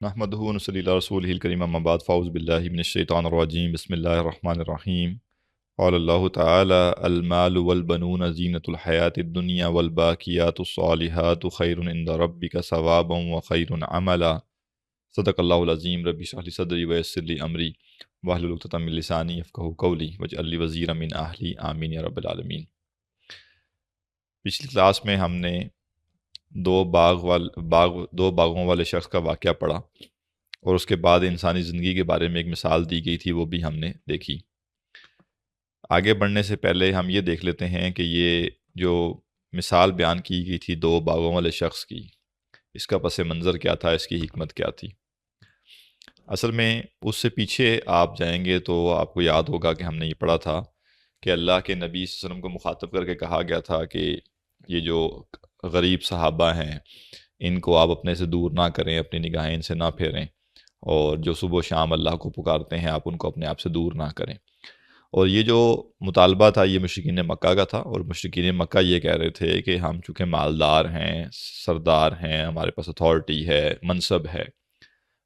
نحمدہ و نصلی علی رسولہ الکریم اما بعد فاعوذ باللہ من الشیطان الرجیم بسم اللہ الرحمن الرحیم قال اللہ تعالی المال والبنون زینۃ الحیاۃ الدنیا والباقیات الصالحات خیر عند ربک ثوابا وخیر عملا صدق اللہ العظیم رب اشرح لی صدری ویسر لی امری واحلل عقدۃ من لسانی یفقہوا قولی واجعل لی وزیرا من اہلی آمین یا رب العالمین۔ پچھلی کلاس میں ہم نے دو باغوں والے شخص کا واقعہ پڑھا اور اس کے بعد انسانی زندگی کے بارے میں ایک مثال دی گئی تھی، وہ بھی ہم نے دیکھی۔ آگے بڑھنے سے پہلے ہم یہ دیکھ لیتے ہیں کہ یہ جو مثال بیان کی گئی تھی دو باغوں والے شخص کی، اس کا پس منظر کیا تھا، اس کی حکمت کیا تھی۔ اصل میں اس سے پیچھے آپ جائیں گے تو آپ کو یاد ہوگا کہ ہم نے یہ پڑھا تھا کہ اللہ کے نبی صلی اللہ علیہ وسلم کو مخاطب کر کے کہا گیا تھا کہ یہ جو غریب صحابہ ہیں ان کو آپ اپنے سے دور نہ کریں، اپنی نگاہیں ان سے نہ پھیریں، اور جو صبح و شام اللہ کو پکارتے ہیں آپ ان کو اپنے آپ سے دور نہ کریں۔ اور یہ جو مطالبہ تھا یہ مشرکین مکہ کا تھا، اور مشرکین مکہ یہ کہہ رہے تھے کہ ہم چونکہ مالدار ہیں، سردار ہیں، ہمارے پاس اتھارٹی ہے، منصب ہے،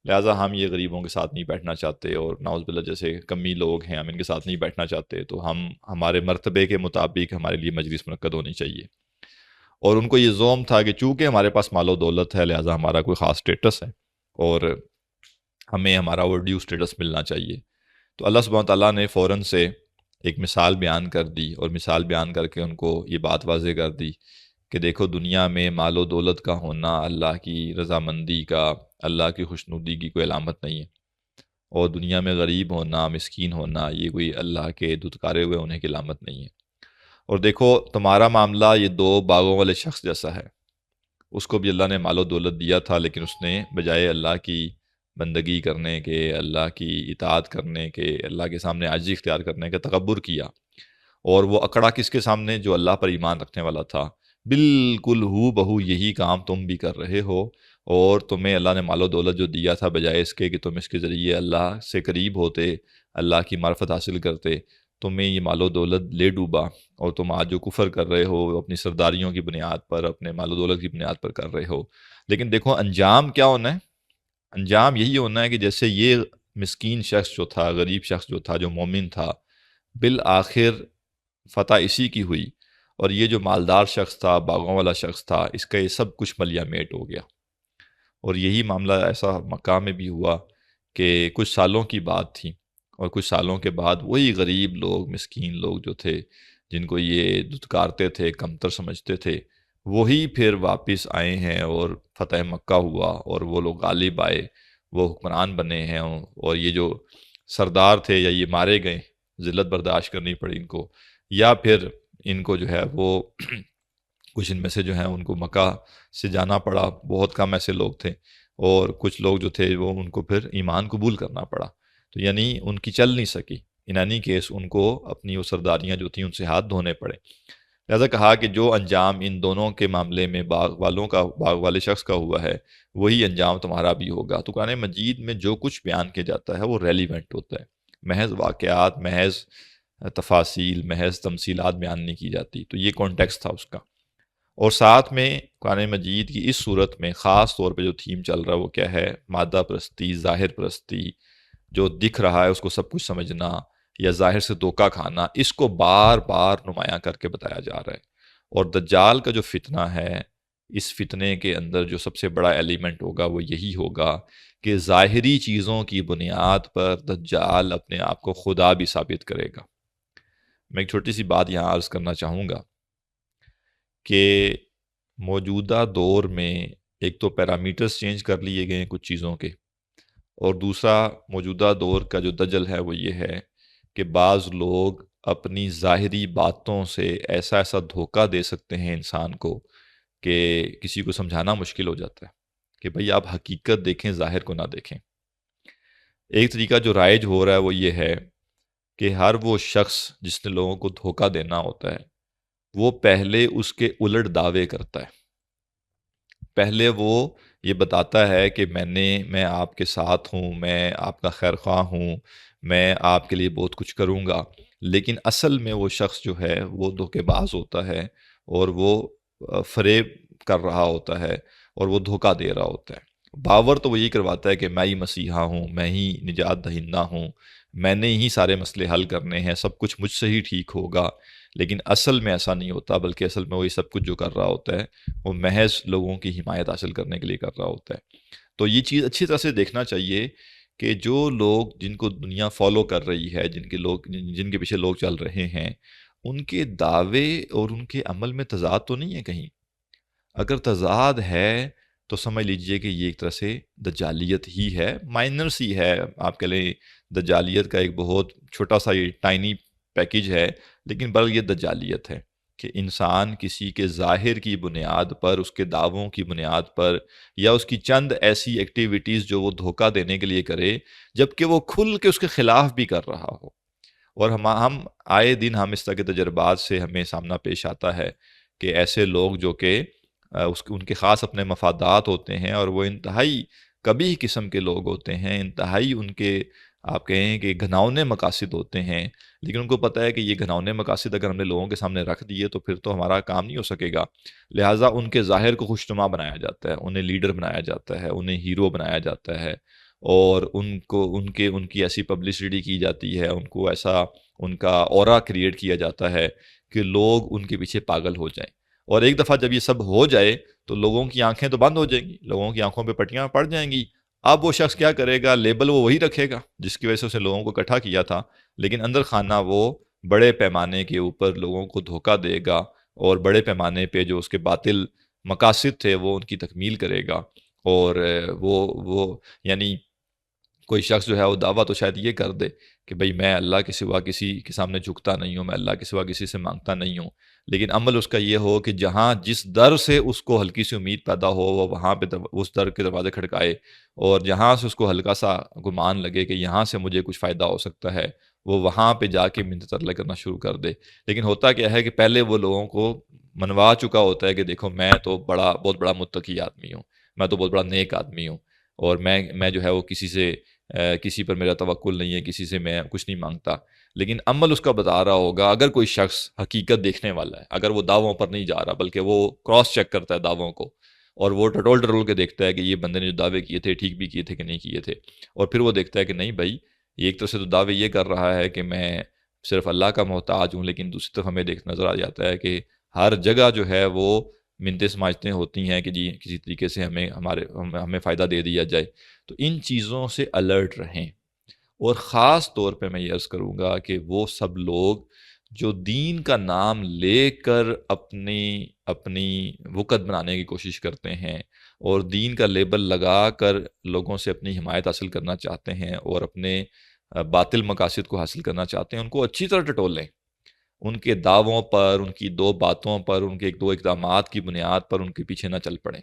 لہٰذا ہم یہ غریبوں کے ساتھ نہیں بیٹھنا چاہتے، اور نعوذ باللہ جیسے کمی لوگ ہیں ہم ان کے ساتھ نہیں بیٹھنا چاہتے، تو ہمارے مرتبے کے مطابق ہمارے لیے مجلس منعقد ہونی چاہیے۔ اور ان کو یہ زوم تھا کہ چونکہ ہمارے پاس مال و دولت ہے لہٰذا ہمارا کوئی خاص سٹیٹس ہے اور ہمیں ہمارا وہ ڈیو سٹیٹس ملنا چاہیے۔ تو اللہ سبحانہ تعالیٰ نے فوراً سے ایک مثال بیان کر دی، اور مثال بیان کر کے ان کو یہ بات واضح کر دی کہ دیکھو دنیا میں مال و دولت کا ہونا اللہ کی رضامندی کا، اللہ کی خوشنودی کی کوئی علامت نہیں ہے، اور دنیا میں غریب ہونا، مسکین ہونا، یہ کوئی اللہ کے دھتکارے ہوئے ہونے کی علامت نہیں ہے۔ اور دیکھو تمہارا معاملہ یہ دو باغوں والے شخص جیسا ہے، اس کو بھی اللہ نے مال و دولت دیا تھا، لیکن اس نے بجائے اللہ کی بندگی کرنے کے، اللہ کی اطاعت کرنے کے، اللہ کے سامنے عاجزی اختیار کرنے کا تکبر کیا، اور وہ اکڑا کس کے سامنے؟ جو اللہ پر ایمان رکھنے والا تھا۔ بالکل ہو بہو یہی کام تم بھی کر رہے ہو، اور تمہیں اللہ نے مال و دولت جو دیا تھا بجائے اس کے کہ تم اس کے ذریعے اللہ سے قریب ہوتے، اللہ کی معرفت حاصل کرتے، تمہیں یہ مال و دولت لے ڈوبا، اور تم آج جو کفر کر رہے ہو اپنی سرداریوں کی بنیاد پر، اپنے مال و دولت کی بنیاد پر کر رہے ہو۔ لیکن دیکھو انجام کیا ہونا ہے؟ انجام یہی ہونا ہے کہ جیسے یہ مسکین شخص جو تھا، غریب شخص جو تھا، جو مومن تھا، بالآخر فتح اسی کی ہوئی، اور یہ جو مالدار شخص تھا، باغوں والا شخص تھا، اس کا یہ سب کچھ ملیا میٹ ہو گیا۔ اور یہی معاملہ ایسا مکہ میں بھی ہوا کہ کچھ سالوں کی بات تھی، اور کچھ سالوں کے بعد وہی غریب لوگ، مسکین لوگ جو تھے، جن کو یہ دھتکارتے تھے، کمتر سمجھتے تھے، وہی پھر واپس آئے ہیں، اور فتح مکہ ہوا، اور وہ لوگ غالب آئے، وہ حکمران بنے ہیں، اور یہ جو سردار تھے یا یہ مارے گئے، ذلت برداشت کرنی پڑی ان کو، یا پھر ان کو جو ہے وہ کچھ ان میں سے جو ہیں ان کو مکہ سے جانا پڑا، بہت کم ایسے لوگ تھے، اور کچھ لوگ جو تھے وہ ان کو پھر ایمان قبول کرنا پڑا، تو یعنی ان کی چل نہیں سکی، ان اینی کیس ان کو اپنی وہ سرداریاں جو تھیں ان سے ہاتھ دھونے پڑے۔ لہذا کہا کہ جو انجام ان دونوں کے معاملے میں باغ والے شخص کا ہوا ہے وہی انجام تمہارا بھی ہوگا۔ تو قرآن مجید میں جو کچھ بیان کیا جاتا ہے وہ ریلیونٹ ہوتا ہے، محض واقعات، محض تفاصیل، محض تمثیلات بیان نہیں کی جاتی، تو یہ کانٹیکسٹ تھا اس کا۔ اور ساتھ میں قرآن مجید کی اس صورت میں خاص طور پہ جو تھیم چل رہا ہے وہ کیا ہے؟ مادہ پرستی، ظاہر پرستی، جو دکھ رہا ہے اس کو سب کچھ سمجھنا، یا ظاہر سے دھوکہ کھانا، اس کو بار بار نمایاں کر کے بتایا جا رہا ہے۔ اور دجال کا جو فتنہ ہے، اس فتنے کے اندر جو سب سے بڑا ایلیمنٹ ہوگا وہ یہی ہوگا کہ ظاہری چیزوں کی بنیاد پر دجال اپنے آپ کو خدا بھی ثابت کرے گا۔ میں ایک چھوٹی سی بات یہاں عرض کرنا چاہوں گا کہ موجودہ دور میں ایک تو پیرامیٹرز چینج کر لیے گئے ہیں کچھ چیزوں کے، اور دوسرا موجودہ دور کا جو دجل ہے وہ یہ ہے کہ بعض لوگ اپنی ظاہری باتوں سے ایسا دھوکہ دے سکتے ہیں انسان کو کہ کسی کو سمجھانا مشکل ہو جاتا ہے کہ بھئی آپ حقیقت دیکھیں، ظاہر کو نہ دیکھیں۔ ایک طریقہ جو رائج ہو رہا ہے وہ یہ ہے کہ ہر وہ شخص جس نے لوگوں کو دھوکہ دینا ہوتا ہے وہ پہلے اس کے الٹ دعوے کرتا ہے۔ پہلے وہ یہ بتاتا ہے کہ میں آپ کے ساتھ ہوں، میں آپ کا خیر خواہ ہوں، میں آپ کے لیے بہت کچھ کروں گا، لیکن اصل میں وہ شخص جو ہے وہ دھوکے باز ہوتا ہے، اور وہ فریب کر رہا ہوتا ہے، اور وہ دھوکہ دے رہا ہوتا ہے۔ باور تو وہ یہی کرواتا ہے کہ میں ہی مسیحا ہوں، میں ہی نجات دہندہ ہوں، میں نے ہی سارے مسئلے حل کرنے ہیں، سب کچھ مجھ سے ہی ٹھیک ہوگا، لیکن اصل میں ایسا نہیں ہوتا، بلکہ اصل میں وہ یہ سب کچھ جو کر رہا ہوتا ہے وہ محض لوگوں کی حمایت حاصل کرنے کے لیے کر رہا ہوتا ہے۔ تو یہ چیز اچھی طرح سے دیکھنا چاہیے کہ جو لوگ جن کو دنیا فالو کر رہی ہے، جن کے پیچھے لوگ چل رہے ہیں، ان کے دعوے اور ان کے عمل میں تضاد تو نہیں ہے کہیں؟ اگر تضاد ہے تو سمجھ لیجئے کہ یہ ایک طرح سے دجالیت ہی ہے، مائنر سی ہے، آپ کہہ لیں دجالیت کا ایک بہت چھوٹا سا یہ ٹائنی پیکج ہے، لیکن بلکہ یہ دجالیت ہے کہ انسان کسی کے ظاہر کی بنیاد پر، اس کے دعووں کی بنیاد پر، یا اس کی چند ایسی ایکٹیویٹیز جو وہ دھوکہ دینے کے لیے کرے، جبکہ وہ کھل کے اس کے خلاف بھی کر رہا ہو۔ اور ہم آئے دن ہم اس طرح کے تجربات سے ہمیں سامنا پیش آتا ہے کہ ایسے لوگ جو کہ ان کے خاص اپنے مفادات ہوتے ہیں، اور وہ انتہائی کبھی قسم کے لوگ ہوتے ہیں، انتہائی ان کے آپ کہیں کہ گھناؤنے مقاصد ہوتے ہیں، لیکن ان کو پتہ ہے کہ یہ گھناؤنے مقاصد اگر ہم نے لوگوں کے سامنے رکھ دیے تو پھر تو ہمارا کام نہیں ہو سکے گا، لہٰذا ان کے ظاہر کو خوشنما بنایا جاتا ہے، انہیں لیڈر بنایا جاتا ہے، انہیں ہیرو بنایا جاتا ہے، اور ان کی ایسی پبلسٹی کی جاتی ہے، ان کو ایسا ان کا اورا کریٹ کیا جاتا ہے کہ لوگ ان کے پیچھے پاگل ہو جائیں۔ اور ایک دفعہ جب یہ سب ہو جائے تو لوگوں کی آنکھیں تو بند ہو جائیں گی، لوگوں کی آنکھوں پہ پٹیاں پڑ جائیں گی۔ اب وہ شخص کیا کرے گا؟ لیبل وہ وہی رکھے گا جس کی وجہ سے اسے لوگوں کو اکٹھا کیا تھا، لیکن اندر خانہ وہ بڑے پیمانے کے اوپر لوگوں کو دھوکہ دے گا، اور بڑے پیمانے پہ جو اس کے باطل مقاصد تھے وہ ان کی تکمیل کرے گا۔ اور وہ یعنی کوئی شخص جو ہے وہ دعویٰ تو شاید یہ کر دے کہ بھئی میں اللہ کے سوا کسی کے سامنے جھکتا نہیں ہوں، میں اللہ کے سوا کسی سے مانگتا نہیں ہوں، لیکن عمل اس کا یہ ہو کہ جہاں جس در سے اس کو ہلکی سی امید پیدا ہو وہ وہاں پہ اس در کے دروازے کھڑکائے، اور جہاں سے اس کو ہلکا سا گمان لگے کہ یہاں سے مجھے کچھ فائدہ ہو سکتا ہے، وہ وہاں پہ جا کے منت ترلے کرنا شروع کر دے۔ لیکن ہوتا کیا ہے کہ پہلے وہ لوگوں کو منوا چکا ہوتا ہے کہ دیکھو میں تو بہت بڑا متقی آدمی ہوں، میں تو بہت بڑا نیک آدمی ہوں، اور میں جو ہے وہ کسی پر میرا توکل نہیں ہے، کسی سے میں کچھ نہیں مانگتا، لیکن عمل اس کا بتا رہا ہوگا۔ اگر کوئی شخص حقیقت دیکھنے والا ہے، اگر وہ دعووں پر نہیں جا رہا بلکہ وہ کراس چیک کرتا ہے دعووں کو، اور وہ ٹٹول کے دیکھتا ہے کہ یہ بندے نے جو دعوے کیے تھے ٹھیک بھی کیے تھے کہ نہیں کیے تھے، اور پھر وہ دیکھتا ہے کہ نہیں بھائی یہ ایک طرف سے تو دعوے یہ کر رہا ہے کہ میں صرف اللہ کا محتاج ہوں، لیکن دوسری طرف ہمیں نظر آ جاتا ہے کہ ہر جگہ جو ہے وہ منتیں سماجتیں ہوتی ہیں کہ جی کسی طریقے سے ہمیں فائدہ دے دیا جائے۔ تو ان چیزوں سے الرٹ رہیں، اور خاص طور پہ میں یہ عرض کروں گا کہ وہ سب لوگ جو دین کا نام لے کر اپنی وقت بنانے کی کوشش کرتے ہیں، اور دین کا لیبل لگا کر لوگوں سے اپنی حمایت حاصل کرنا چاہتے ہیں اور اپنے باطل مقاصد کو حاصل کرنا چاہتے ہیں، ان کو اچھی طرح ٹٹولیں، ان کے دعووں پر، ان کی دو باتوں پر، ان کے ایک دو اقدامات کی بنیاد پر ان کے پیچھے نہ چل پڑیں،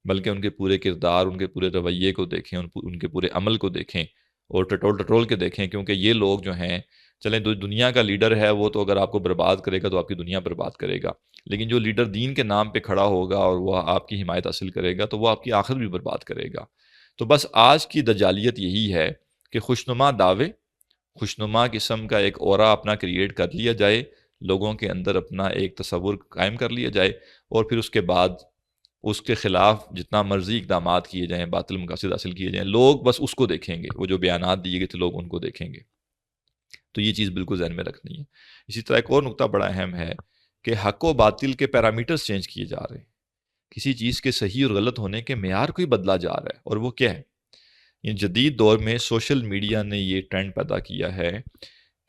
بلکہ ان کے پورے کردار، ان کے پورے رویے کو دیکھیں، ان کے پورے عمل کو دیکھیں، اور ٹٹول کے دیکھیں، کیونکہ یہ لوگ جو ہیں چلیں دنیا کا لیڈر ہے وہ تو اگر آپ کو برباد کرے گا تو آپ کی دنیا برباد کرے گا، لیکن جو لیڈر دین کے نام پہ کھڑا ہوگا اور وہ آپ کی حمایت حاصل کرے گا تو وہ آپ کی آخرت بھی برباد کرے گا۔ تو بس آج کی دجالیت یہی ہے کہ خوشنما دعوے، خوشنما قسم کا ایک اورا اپنا کریٹ کر لیا جائے، لوگوں کے اندر اپنا ایک تصور قائم کر لیا جائے، اور پھر اس کے بعد اس کے خلاف جتنا مرضی اقدامات کیے جائیں، باطل مقاصد حاصل کیے جائیں، لوگ بس اس کو دیکھیں گے، وہ جو بیانات دیے گئے تھے لوگ ان کو دیکھیں گے۔ تو یہ چیز بالکل ذہن میں رکھنی ہے۔ اسی طرح ایک اور نقطہ بڑا اہم ہے کہ حق و باطل کے پیرامیٹرز چینج کیے جا رہے ہیں، کسی چیز کے صحیح اور غلط ہونے کے معیار کو ہی بدلا جا رہا ہے، اور وہ کیا ہے؟ یہ جدید دور میں سوشل میڈیا نے یہ ٹرینڈ پیدا کیا ہے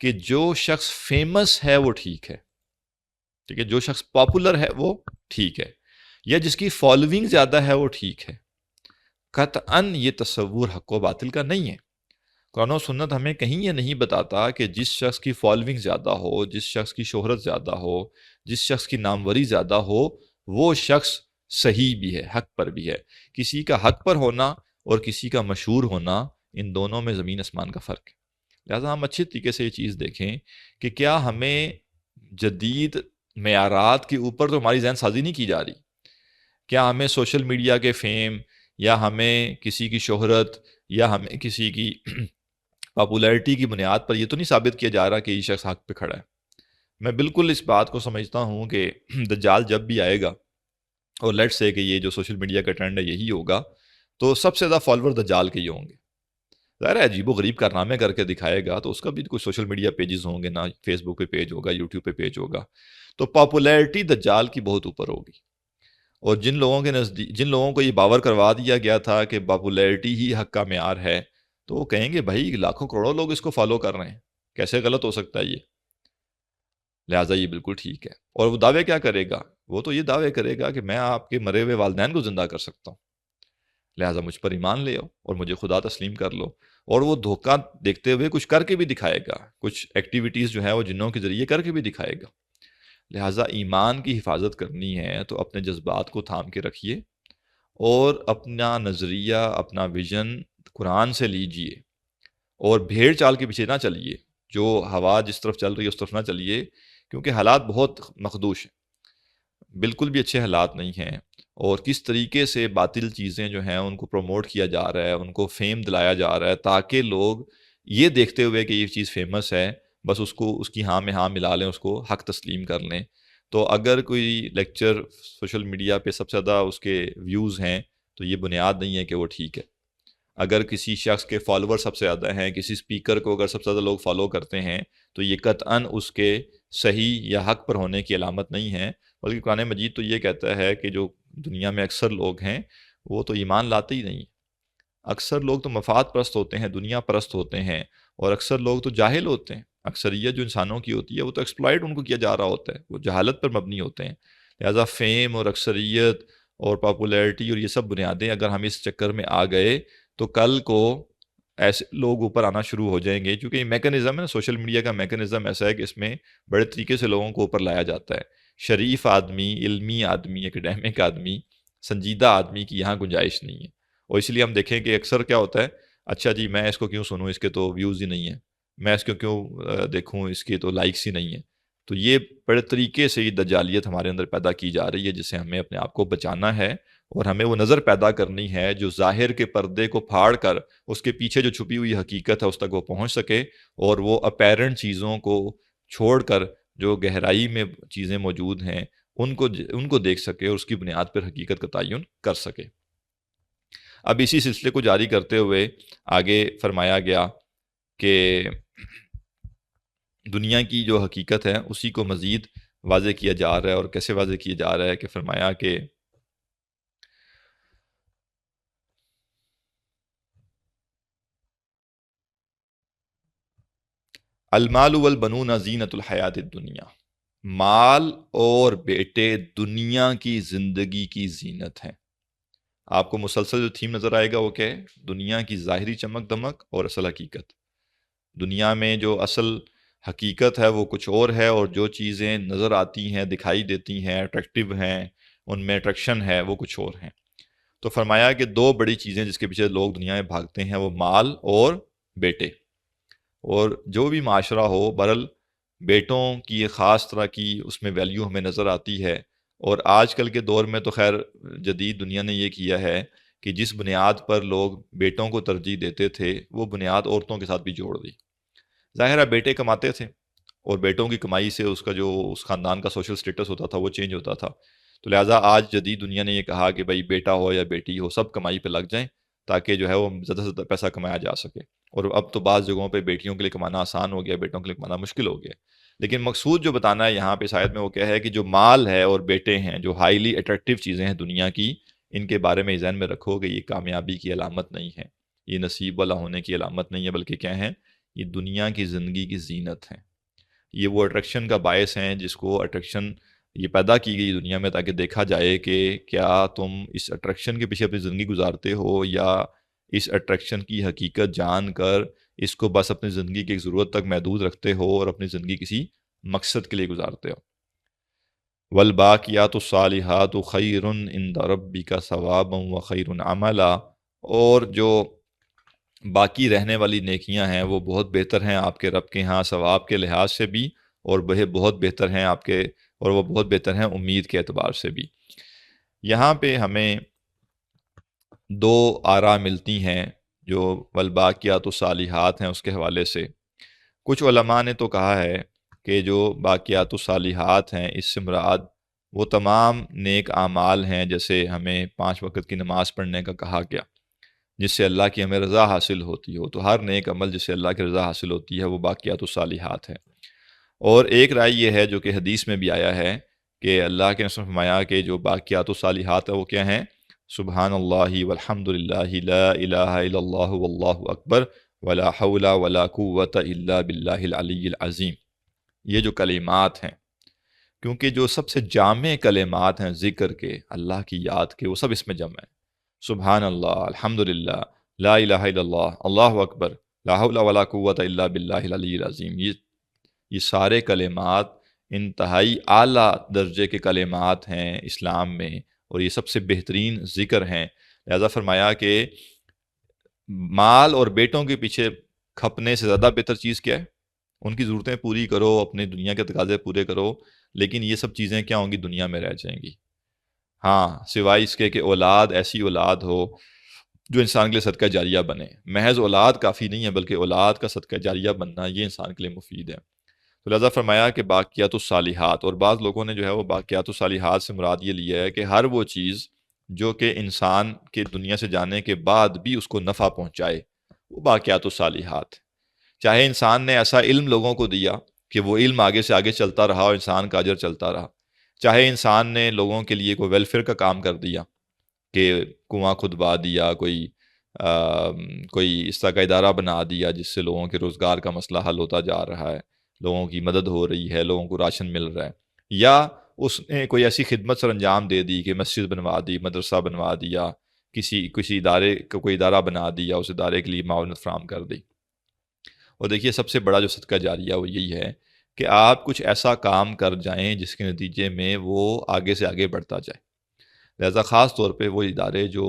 کہ جو شخص فیمس ہے وہ ٹھیک ہے، ٹھیک ہے، جو شخص پاپولر ہے وہ ٹھیک ہے، یا جس کی فالوئنگ زیادہ ہے وہ ٹھیک ہے۔ قطعاً یہ تصور حق و باطل کا نہیں ہے۔ قرآن و سنت ہمیں کہیں یہ نہیں بتاتا کہ جس شخص کی فالوئنگ زیادہ ہو، جس شخص کی شہرت زیادہ ہو، جس شخص کی ناموری زیادہ ہو، وہ شخص صحیح بھی ہے، حق پر بھی ہے۔ کسی کا حق پر ہونا اور کسی کا مشہور ہونا، ان دونوں میں زمین آسمان کا فرق ہے۔ لہٰذا ہم اچھے طریقے سے یہ چیز دیکھیں کہ کیا ہمیں جدید معیارات کے اوپر تو ہماری ذہن سازی نہیں کی جا رہی، کیا ہمیں سوشل میڈیا کے فیم، یا ہمیں کسی کی شہرت، یا ہمیں کسی کی پاپولیرٹی کی بنیاد پر یہ تو نہیں ثابت کیا جا رہا کہ یہ شخص حق پہ کھڑا ہے۔ میں بالکل اس بات کو سمجھتا ہوں کہ دجال جب بھی آئے گا، اور لیٹس سے کہ یہ جو سوشل میڈیا کا ٹرینڈ ہے یہی ہوگا، تو سب سے زیادہ فالوور دجال کے ہی ہوں گے. ظاہر ہے عجیب و غریب کارنامے کر کے دکھائے گا تو اس کا بھی کوئی سوشل میڈیا پیجز ہوں گے، نہ فیس بک پہ پیج ہوگا، یوٹیوب پہ پیج ہوگا. تو پاپولیرٹی دجال کی بہت اوپر ہوگی. اور جن لوگوں کے نزدیک، جن لوگوں کو یہ باور کروا دیا گیا تھا کہ پاپولیرٹی ہی حق کا معیار ہے، تو وہ کہیں گے بھائی لاکھوں کروڑوں لوگ اس کو فالو کر رہے ہیں، کیسے غلط ہو سکتا ہے یہ؟ لہٰذا یہ بالکل ٹھیک ہے. اور وہ دعوے کیا کرے گا؟ وہ تو یہ دعوے کرے گا کہ میں آپ کے مرے ہوئے والدین کو زندہ کر سکتا ہوں، لہٰذا مجھ پر ایمان لے آؤ اور مجھے خدا تسلیم کر لو. اور وہ دھوکہ دیکھتے ہوئے کچھ کر کے بھی دکھائے گا، کچھ ایکٹیویٹیز جو ہے وہ جنوں کے ذریعے کر کے بھی دکھائے گا. لہٰذا ایمان کی حفاظت کرنی ہے تو اپنے جذبات کو تھام کے رکھیے اور اپنا نظریہ، اپنا ویژن قرآن سے لیجئے، اور بھیڑ چال کے پیچھے نہ چلیے. جو ہوا جس طرف چل رہی ہے اس طرف نہ چلیے، کیونکہ حالات بہت مخدوش ہیں، بالکل بھی اچھے حالات نہیں ہیں. اور کس طریقے سے باطل چیزیں جو ہیں ان کو پروموٹ کیا جا رہا ہے، ان کو فیم دلایا جا رہا ہے، تاکہ لوگ یہ دیکھتے ہوئے کہ یہ چیز فیمس ہے بس اس کو اس کی ہاں میں ہاں ملا لیں، اس کو حق تسلیم کر لیں. تو اگر کوئی لیکچر سوشل میڈیا پہ سب سے زیادہ اس کے ویوز ہیں تو یہ بنیاد نہیں ہے کہ وہ ٹھیک ہے. اگر کسی شخص کے فالوور سب سے زیادہ ہیں، کسی سپیکر کو اگر سب سے زیادہ لوگ فالو کرتے ہیں، تو یہ قطعاً اس کے صحیح یا حق پر ہونے کی علامت نہیں ہے. بلکہ قرآن مجید تو یہ کہتا ہے کہ جو دنیا میں اکثر لوگ ہیں وہ تو ایمان لاتے ہی نہیں. اکثر لوگ تو مفاد پرست ہوتے ہیں، دنیا پرست ہوتے ہیں، اور اکثر لوگ تو جاہل ہوتے ہیں. اکثریت جو انسانوں کی ہوتی ہے وہ تو ایکسپلائٹ ان کو کیا جا رہا ہوتا ہے، وہ جہالت پر مبنی ہوتے ہیں. لہٰذا فیم اور اکثریت اور پاپولیرٹی اور یہ سب بنیادیں اگر ہم اس چکر میں آ گئے تو کل کو ایسے لوگ اوپر آنا شروع ہو جائیں گے. کیونکہ یہ میکانزم ہے نا، سوشل میڈیا کا میکانزم ایسا ہے کہ اس میں بڑے طریقے سے لوگوں کو اوپر لایا جاتا ہے. شریف آدمی، علمی آدمی، اکیڈیمک آدمی، سنجیدہ آدمی کی یہاں گنجائش نہیں ہے. اور اس لیے ہم دیکھیں کہ اکثر کیا ہوتا ہے، اچھا جی میں اس کو کیوں سنوں، اس کے تو ویوز ہی نہیں ہیں، میں اس کو کیوں دیکھوں، اس کے تو لائکس ہی نہیں ہیں. تو یہ بڑے طریقے سے یہ دجالیت ہمارے اندر پیدا کی جا رہی ہے، جس سے ہمیں اپنے آپ کو بچانا ہے. اور ہمیں وہ نظر پیدا کرنی ہے جو ظاہر کے پردے کو پھاڑ کر اس کے پیچھے جو چھپی ہوئی حقیقت ہے اس تک وہ پہنچ سکے، اور وہ اپیرنٹ چیزوں کو چھوڑ کر جو گہرائی میں چیزیں موجود ہیں ان کو دیکھ سکے اور اس کی بنیاد پر حقیقت کا تعین کر سکے. اب اسی سلسلے کو جاری کرتے ہوئے آگے فرمایا گیا کہ دنیا کی جو حقیقت ہے اسی کو مزید واضح کیا جا رہا ہے. اور کیسے واضح کیا جا رہا ہے کہ فرمایا کہ المال والبنون زینت الحیات الدنیا، مال اور بیٹے دنیا کی زندگی کی زینت ہیں. آپ کو مسلسل جو تھیم نظر آئے گا وہ کیا ہے؟ دنیا کی ظاہری چمک دمک اور اصل حقیقت. دنیا میں جو اصل حقیقت ہے وہ کچھ اور ہے، اور جو چیزیں نظر آتی ہیں، دکھائی دیتی ہیں، اٹریکٹیو ہیں، ان میں اٹریکشن ہے، وہ کچھ اور ہیں. تو فرمایا کہ دو بڑی چیزیں جس کے پیچھے لوگ دنیا میں بھاگتے ہیں وہ مال اور بیٹے. اور جو بھی معاشرہ ہو، برل بیٹوں کی ایک خاص طرح کی اس میں ویلیو ہمیں نظر آتی ہے. اور آج کل کے دور میں تو خیر جدید دنیا نے یہ کیا ہے کہ جس بنیاد پر لوگ بیٹوں کو ترجیح دیتے تھے وہ بنیاد عورتوں کے ساتھ بھی جوڑ دی. ظاہر ہے بیٹے کماتے تھے اور بیٹوں کی کمائی سے اس کا جو اس خاندان کا سوشل سٹیٹس ہوتا تھا وہ چینج ہوتا تھا. تو لہٰذا آج جدید دنیا نے یہ کہا کہ بھائی بیٹا ہو یا بیٹی ہو سب کمائی پہ لگ جائیں تاکہ جو ہے وہ زیادہ سے زیادہ پیسہ کمایا جا سکے. اور اب تو بعض جگہوں پہ بیٹیوں کے لیے کمانا آسان ہو گیا، بیٹوں کے لیے کمانا مشکل ہو گیا. لیکن مقصود جو بتانا ہے یہاں پہ شاید میں وہ کیا ہے کہ جو مال ہے اور بیٹے ہیں، جو ہائیلی اٹریکٹیو چیزیں ہیں دنیا کی، ان کے بارے میں ذہن میں رکھو کہ یہ کامیابی کی علامت نہیں ہے، یہ نصیب والا ہونے کی علامت نہیں ہے، بلکہ کیا ہے؟ یہ دنیا کی زندگی کی زینت ہیں. یہ وہ اٹریکشن کا باعث ہیں جس کو اٹریکشن یہ پیدا کی گئی دنیا میں تاکہ دیکھا جائے کہ کیا تم اس اٹریکشن کے پیچھے اپنی زندگی گزارتے ہو یا اس اٹریکشن کی حقیقت جان کر اس کو بس اپنی زندگی کی ایک ضرورت تک محدود رکھتے ہو اور اپنی زندگی کسی مقصد کے لیے گزارتے ہو. والباقیات الصالحات خیر عند ربک ثوابا وخیر عملا، اور جو باقی رہنے والی نیکیاں ہیں وہ بہت بہتر ہیں آپ کے رب کے ہاں ثواب کے لحاظ سے بھی، اور وہ بہت بہتر ہیں آپ کے، اور وہ بہت بہتر ہیں امید کے اعتبار سے بھی. یہاں پہ ہمیں دو آراء ملتی ہیں جو والباقیات الصالحات ہیں اس کے حوالے سے. کچھ علماء نے تو کہا ہے کہ جو باقیات الصالحات ہیں اس سے مراد وہ تمام نیک اعمال ہیں، جیسے ہمیں 5 وقت کی نماز پڑھنے کا کہا گیا. جس سے اللہ کی ہمیں رضا حاصل ہوتی ہو. تو ہر نیک عمل جس سے اللہ کی رضا حاصل ہوتی ہے وہ باقیات الصالحات ہے. اور ایک رائے یہ ہے جو کہ حدیث میں بھی آیا ہے کہ اللہ کے نبی نے فرمایا کہ جو باقیات الصالحات ہے وہ کیا ہیں؟ سبحان اللہ والحمد للہ لا الہ الا اللہ واللہ اکبر ولا حول ولا قوۃ الا باللہ العلی العظیم. یہ جو کلمات ہیں، کیونکہ جو سب سے جامع کلمات ہیں ذکر کے، اللہ کی یاد کے، وہ سب اس میں جمع ہیں. سبحان اللہ، الحمد للہ، لا الہ الا اللہ، اللہ اکبر، لا حول ولا قوۃ الا باللہ العلی العظیم. یہ سارے کلمات انتہائی اعلیٰ درجے کے کلمات ہیں اسلام میں، اور یہ سب سے بہترین ذکر ہیں. لہذا فرمایا کہ مال اور بیٹوں کے پیچھے کھپنے سے زیادہ بہتر چیز کیا ہے؟ ان کی ضرورتیں پوری کرو، اپنے دنیا کے تقاضے پورے کرو، لیکن یہ سب چیزیں کیا ہوں گی؟ دنیا میں رہ جائیں گی. ہاں، سوائے اس کے کہ اولاد ایسی اولاد ہو جو انسان کے لیے صدقہ جاریہ بنے. محض اولاد کافی نہیں ہے، بلکہ اولاد کا صدقہ جاریہ بننا یہ انسان کے لیے مفید ہے. تو لہذا فرمایا کہ باقیات الصالحات، اور بعض لوگوں نے جو ہے وہ باقیات الصالحات سے مراد یہ لیا ہے کہ ہر وہ چیز جو کہ انسان کے دنیا سے جانے کے بعد بھی اس کو نفع پہنچائے، وہ باقیات الصالحات. چاہے انسان نے ایسا علم لوگوں کو دیا کہ وہ علم آگے سے آگے چلتا رہا اور انسان کا اجر چلتا رہا، چاہے انسان نے لوگوں کے لیے کوئی ویلفیئر کا کام کر دیا کہ کنواں کھدوا دیا، کوئی اس طرح کا ادارہ بنا دیا جس سے لوگوں کے روزگار کا مسئلہ حل ہوتا جا رہا ہے، لوگوں کی مدد ہو رہی ہے، لوگوں کو راشن مل رہا ہے، یا اس نے کوئی ایسی خدمت سر انجام دے دی کہ مسجد بنوا دی، مدرسہ بنوا دیا، کسی ادارے کا کوئی ادارہ بنا دیا، اس ادارے کے لیے معاونت فراہم کر دی. اور دیکھیے سب سے بڑا جو صدقہ جاریہ وہ یہی ہے کہ آپ کچھ ایسا کام کر جائیں جس کے نتیجے میں وہ آگے سے آگے بڑھتا جائے. لہذا خاص طور پہ وہ ادارے جو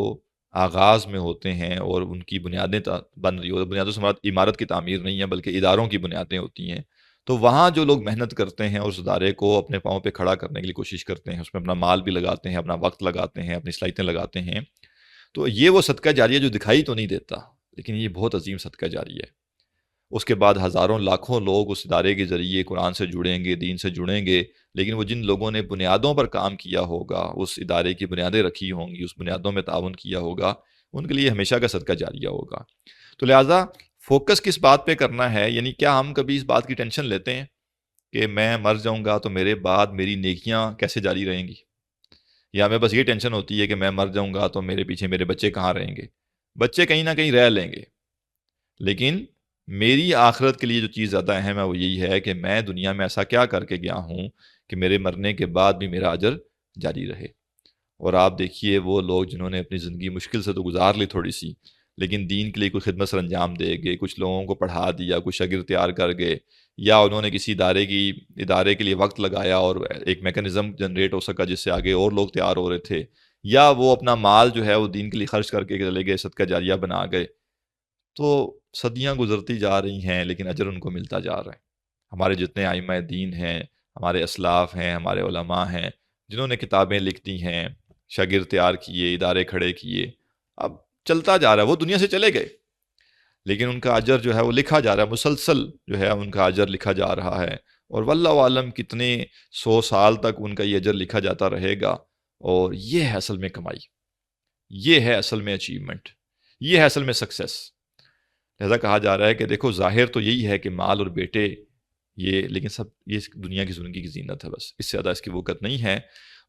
آغاز میں ہوتے ہیں اور ان کی بنیادیں بن رہی ہوتی، بنیادوں سے مراد عمارت کی تعمیر نہیں ہے بلکہ اداروں کی بنیادیں ہوتی ہیں، تو وہاں جو لوگ محنت کرتے ہیں اور اس ادارے کو اپنے پاؤں پہ کھڑا کرنے کے لیے کوشش کرتے ہیں، اس میں اپنا مال بھی لگاتے ہیں، اپنا وقت لگاتے ہیں، اپنی صلاحیتیں لگاتے ہیں، تو یہ وہ صدقہ جاریہ جو دکھائی تو نہیں دیتا، لیکن یہ بہت عظیم صدقہ جاریہ ہے. اس کے بعد ہزاروں لاکھوں لوگ اس ادارے کے ذریعے قرآن سے جڑیں گے، دین سے جڑیں گے، لیکن وہ جن لوگوں نے بنیادوں پر کام کیا ہوگا، اس ادارے کی بنیادیں رکھی ہوں گی، اس بنیادوں میں تعاون کیا ہوگا، ان کے لیے ہمیشہ کا صدقہ جاریہ ہوگا. تو لہٰذا فوکس کس بات پہ کرنا ہے؟ یعنی کیا ہم کبھی اس بات کی ٹینشن لیتے ہیں کہ میں مر جاؤں گا تو میرے بعد میری نیکیاں کیسے جاری رہیں گی؟ یا ہمیں بس یہ ٹینشن ہوتی ہے کہ میں مر جاؤں گا تو میرے پیچھے میرے بچے کہاں رہیں گے؟ بچے کہیں نہ کہیں رہ لیں گے، لیکن میری آخرت کے لیے جو چیز زیادہ اہم ہے وہ یہی ہے کہ میں دنیا میں ایسا کیا کر کے گیا ہوں کہ میرے مرنے کے بعد بھی میرا اجر جاری رہے. اور آپ دیکھیے وہ لوگ جنہوں نے اپنی زندگی مشکل سے تو گزار لی تھوڑی سی، لیکن دین کے لیے کوئی خدمت سر انجام دے گئے، کچھ لوگوں کو پڑھا دیا، کچھ شاگرد تیار کر گئے، یا انہوں نے کسی ادارے کے لیے وقت لگایا اور ایک میکانزم جنریٹ ہو سکا جس سے آگے اور لوگ تیار ہو رہے تھے، یا وہ اپنا مال جو ہے وہ دین کے لیے خرچ کر کے چلے گئے، صدقہ جاریہ بنا گئے. تو صدیاں گزرتی جا رہی ہیں لیکن اجر ان کو ملتا جا رہا ہے. ہمارے جتنے ائمہ دین ہیں، ہمارے اسلاف ہیں، ہمارے علماء ہیں، جنہوں نے کتابیں لکھ دی ہیں، شاگرد تیار کیے، ادارے کھڑے کیے، اب چلتا جا رہا ہے. وہ دنیا سے چلے گئے لیکن ان کا اجر جو ہے وہ لکھا جا رہا ہے، مسلسل جو ہے ان کا اجر لکھا جا رہا ہے، اور واللہ عالم کتنے 100 سال تک ان کا یہ اجر لکھا جاتا رہے گا. اور یہ ہے اصل میں کمائی، یہ ہے اصل میں اچیومنٹ، یہ ہے اصل میں سکسیس. لہذا کہا جا رہا ہے کہ دیکھو ظاہر تو یہی ہے کہ مال اور بیٹے، لیکن سب یہ دنیا کی زندگی کی زینت ہے، بس اس سے زیادہ اس کی وقت نہیں ہے.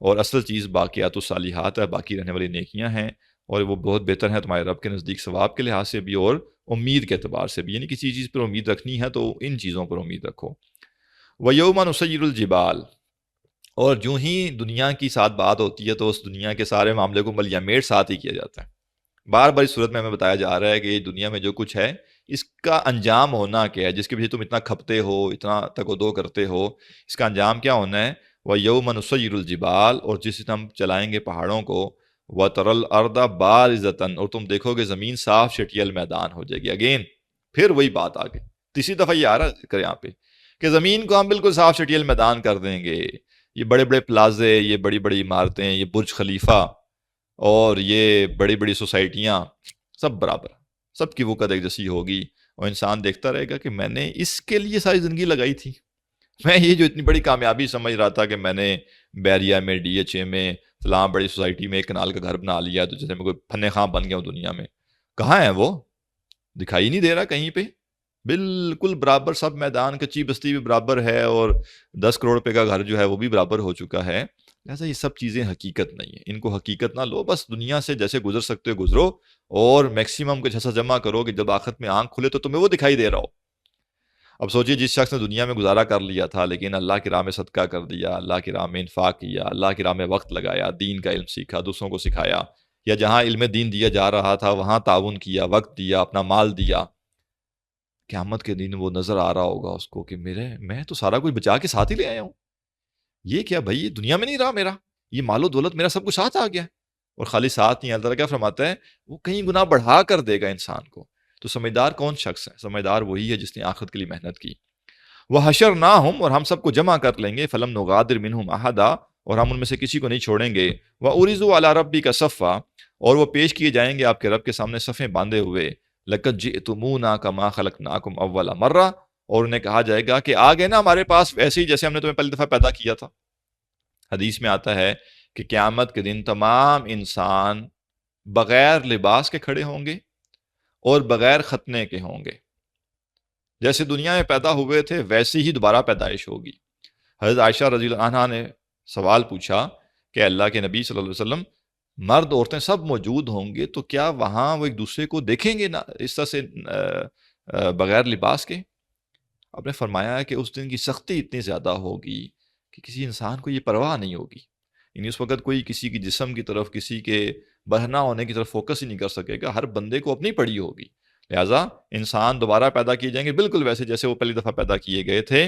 اور اصل چیز باقیات الصالحات ہے، باقی رہنے والی نیکیاں ہیں، اور وہ بہت بہتر ہیں تمہارے رب کے نزدیک ثواب کے لحاظ سے بھی اور امید کے اعتبار سے بھی. یعنی کسی چیز پر امید رکھنی ہے تو ان چیزوں پر امید رکھو. وَيَوْمَ نُسَيِّرُ الْجِبَالَ، اور جو ہی دنیا کی ساتھ بات ہوتی ہے تو اس دنیا کے سارے معاملے کو ملیامیر ساتھ ہی کیا جاتا ہے. بار بار اس صورت میں ہمیں بتایا جا رہا ہے کہ یہ دنیا میں جو کچھ ہے اس کا انجام ہونا کیا ہے، جس کے پیچھے تم اتنا کھپتے ہو، اتنا تک و دو کرتے ہو، اس کا انجام کیا ہونا ہے. وَيَوْمَ نُسَيِّرُ الْجِبَالَ، اور جس دن ہم چلائیں گے پہاڑوں کو، وَتَرَى الْأَرْضَ بَارِزَةً، اور تم دیکھو گے زمین صاف شٹیل میدان ہو جائے گی. اگین پھر وہی بات آ گئی، تیسری دفعہ یہ آ رہا ہے یہاں پہ کہ زمین کو ہم بالکل صاف شٹیل میدان کر دیں گے. یہ بڑے بڑے پلازے، یہ بڑی بڑی عمارتیں، یہ برج خلیفہ اور یہ بڑی بڑی سوسائٹیاں، سب برابر، سب کی وقت ایک جیسی ہوگی. اور انسان دیکھتا رہے گا کہ میں نے اس کے لیے ساری زندگی لگائی تھی، میں یہ جو اتنی بڑی کامیابی سمجھ رہا تھا کہ میں نے بیریا میں، DHA میں، فلاں بڑی سوسائٹی میں ایک کنال کا گھر بنا لیا، تو جیسے میں کوئی فن خواہ بن گیا ہوں دنیا میں. کہاں ہے وہ؟ دکھائی نہیں دے رہا کہیں پہ، بالکل برابر، سب میدان کچی بستی بھی برابر ہے، اور 10 کروڑ روپے کا گھر جو ہے وہ بھی برابر ہو چکا ہے۔ لہٰذا یہ سب چیزیں حقیقت نہیں ہیں، ان کو حقیقت نہ لو، بس دنیا سے جیسے گزر سکتے ہو گزرو، اور میکسیمم کچھ ایسا جمع کرو کہ جب آخرت میں آنکھ کھلے تو تمہیں وہ دکھائی دے رہا ہو۔ اب سوچئے جس شخص نے دنیا میں گزارا کر لیا تھا لیکن اللہ کی راہ میں صدقہ کر دیا، اللہ کی راہ میں انفاق کیا، اللہ کی راہ میں وقت لگایا، دین کا علم سیکھا، دوسروں کو سکھایا، یا جہاں علم دین دیا جا رہا تھا وہاں تعاون کیا، وقت دیا، اپنا مال دیا، قیامت کے دن وہ نظر آ رہا ہوگا اس کو کہ میں تو سارا کچھ بچا کے ساتھ ہی لے آیا ہوں، یہ کیا بھائی، یہ دنیا میں نہیں رہا میرا، یہ مال و دولت میرا سب کچھ ساتھ آ گیا ہے۔ اور خالی ساتھ نہیں، اللہ تعالیٰ کیا فرماتا ہے، وہ کہیں گنا بڑھا کر دے گا انسان کو۔ تو سمجھدار کون شخص ہے؟ سمجھدار وہی ہے جس نے آخرت کے لیے محنت کی۔ وَحَشَرْنَاهُمْ، اور ہم سب کو جمع کر لیں گے، فَلَمْ نُغَادِرْ مِنْهُمْ أَحَدًا، اور ہم ان میں سے کسی کو نہیں چھوڑیں گے۔ وَأُرِزُوا عَلَىٰ رَبِّكَ صَفًّا، اور وہ پیش کیے جائیں گے آپ کے رب کے سامنے صفیں باندھے ہوئے۔ لَقَدْ جِئْتُمُونَا كَمَا خَلَقْنَاكُمْ أَوَّلَ مَرَّةٍ، اور انہیں کہا جائے گا کہ آ گئے نا ہمارے پاس ویسے ہی جیسے ہم نے تمہیں پہلی دفعہ پیدا کیا تھا۔ حدیث میں آتا ہے کہ قیامت کے دن تمام انسان بغیر لباس کے کھڑے ہوں گے اور بغیر ختنے کے ہوں گے، جیسے دنیا میں پیدا ہوئے تھے ویسی ہی دوبارہ پیدائش ہوگی۔ حضرت عائشہ رضی اللہ عنہا نے سوال پوچھا کہ اللہ کے نبی صلی اللہ علیہ وسلم، مرد عورتیں سب موجود ہوں گے تو کیا وہاں وہ ایک دوسرے کو دیکھیں گے نا اس طرح سے بغیر لباس کے؟ آپ نے فرمایا کہ اس دن کی سختی اتنی زیادہ ہوگی کہ کسی انسان کو یہ پرواہ نہیں ہوگی، یعنی اس وقت کوئی کسی کی جسم کی طرف، کسی کے بہنا ہونے کی طرف فوکس ہی نہیں کر سکے گا، ہر بندے کو اپنی پڑی ہوگی۔ لہٰذا انسان دوبارہ پیدا کیے جائیں گے بالکل ویسے جیسے وہ پہلی دفعہ پیدا کیے گئے تھے۔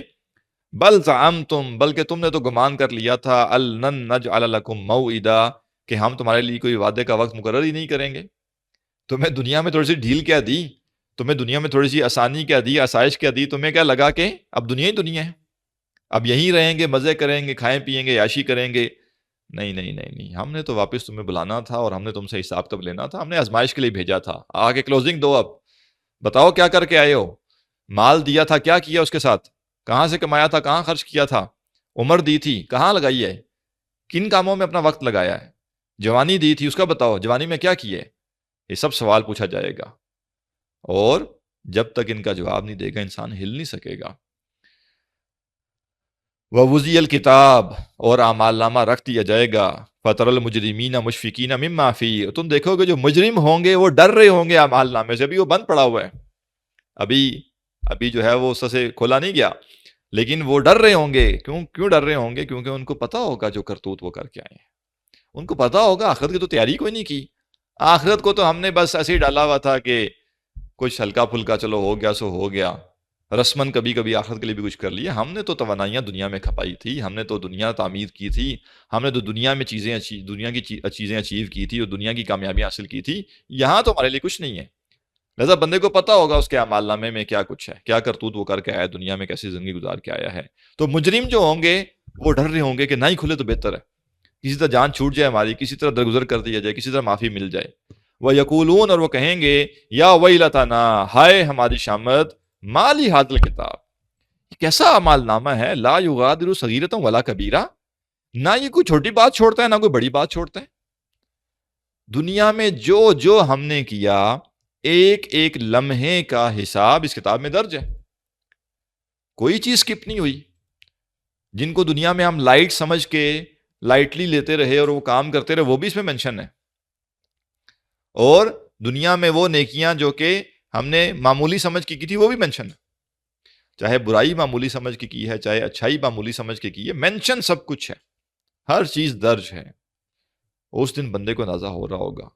بل زعمتم، بلکہ تم نے تو گمان کر لیا تھا، الن نجعل لکم موعدا، کہ ہم تمہارے لیے کوئی وعدے کا وقت مقرر ہی نہیں کریں گے۔ تمہیں دنیا میں تھوڑی سی ڈھیل کیا دی، تمہیں دنیا میں تھوڑی سی آسانی کیا دی، آسائش کیا دی، تمہیں کیا لگا کہ اب دنیا ہی دنیا ہے، اب یہیں رہیں گے، مزے کریں گے، کھائیں پیئیں گے، عیاشی کریں گے؟ نہیں نہیں نہیں نہیں، ہم نے تو واپس تمہیں بلانا تھا اور ہم نے تم سے حساب تب لینا تھا، ہم نے آزمائش کے لیے بھیجا تھا۔ آگے کلوزنگ دو، اب بتاؤ کیا کر کے آئے ہو؟ مال دیا تھا، کیا کیا اس کے ساتھ؟ کہاں سے کمایا تھا، کہاں خرچ کیا تھا؟ عمر دی تھی، کہاں لگائی ہے؟ کن کاموں میں اپنا وقت لگایا ہے؟ جوانی دی تھی، اس کا بتاؤ، جوانی میں کیا کیے؟ یہ سب سوال پوچھا جائے گا، اور جب تک ان کا جواب نہیں دے گا انسان ہل نہیں سکے گا۔ وَوُزِّيَ الْكِتَابَ، اور اعمال نامہ رکھ دیا جائے گا۔ فَتَرَى الْمُجْرِمِينَ مُشْفِقِينَ مِمَّا فِيهِ، تم دیکھو گے جو مجرم ہوں گے وہ ڈر رہے ہوں گے اعمال نامے سے، ابھی وہ بند پڑا ہوا ہے، ابھی جو ہے وہ اس سے کھولا نہیں گیا، لیکن وہ ڈر رہے ہوں گے۔ کیوں ڈر رہے ہوں گے؟ کیونکہ ان کو پتا ہوگا جو کرتوت وہ کر کے آئے ہیں، ان کو پتا ہوگا آخرت کی تو تیاری کوئی نہیں کی، آخرت کو تو ہم نے بس ایسے ہی ڈالا ہوا تھا کہ کچھ ہلکا پھلکا چلو ہو گیا سو ہو گیا، رسمن کبھی کبھی آخرت کے لیے بھی کچھ کر لیا۔ ہم نے تو توانائیاں دنیا میں کھپائی تھی، ہم نے تو دنیا تعمیر کی تھی، ہم نے تو دنیا میں دنیا کی چیزیں اچیو کی تھی اور دنیا کی کامیابی حاصل کی تھی، یہاں تو ہمارے لیے کچھ نہیں ہے۔ لہذا بندے کو پتا ہوگا اس کے اعمال نامے میں کیا کچھ ہے، کیا کرتوت وہ کر کے آیا، دنیا میں کیسی زندگی گزار کے آیا ہے۔ تو مجرم جو ہوں گے وہ ڈر رہے ہوں گے کہ نہ ہی کھلے تو بہتر ہے، کسی طرح جان چھوٹ جائے ہماری، کسی طرح درگزر کر دیا جائے، کسی طرح معافی مل جائے۔ وَيَقُولُونَ، اور وہ کہیں گے، یا ویلتنا، ہائے ہماری شامت، ما لی ھذا الکتاب، کیسا اعمال نامہ ہے، لا یغادر صغیرۃ ولا کبیرہ، نہ یہ کوئی چھوٹی بات چھوڑتا ہے نہ کوئی بڑی بات چھوڑتا ہے۔ دنیا میں جو ہم نے کیا ایک ایک لمحے کا حساب اس کتاب میں درج ہے، کوئی چیز سکپ نہیں ہوئی۔ جن کو دنیا میں ہم لائٹ سمجھ کے لائٹلی لیتے رہے اور وہ کام کرتے رہے، وہ بھی اس میں مینشن ہے، اور دنیا میں وہ نیکیاں جو کہ ہم نے معمولی سمجھ کے کی تھی وہ بھی مینشن ہے، چاہے برائی معمولی سمجھ کے کی ہے، چاہے اچھائی معمولی سمجھ کے کی ہے، مینشن سب کچھ ہے، ہر چیز درج ہے۔ اس دن بندے کو اندازہ ہو رہا ہوگا،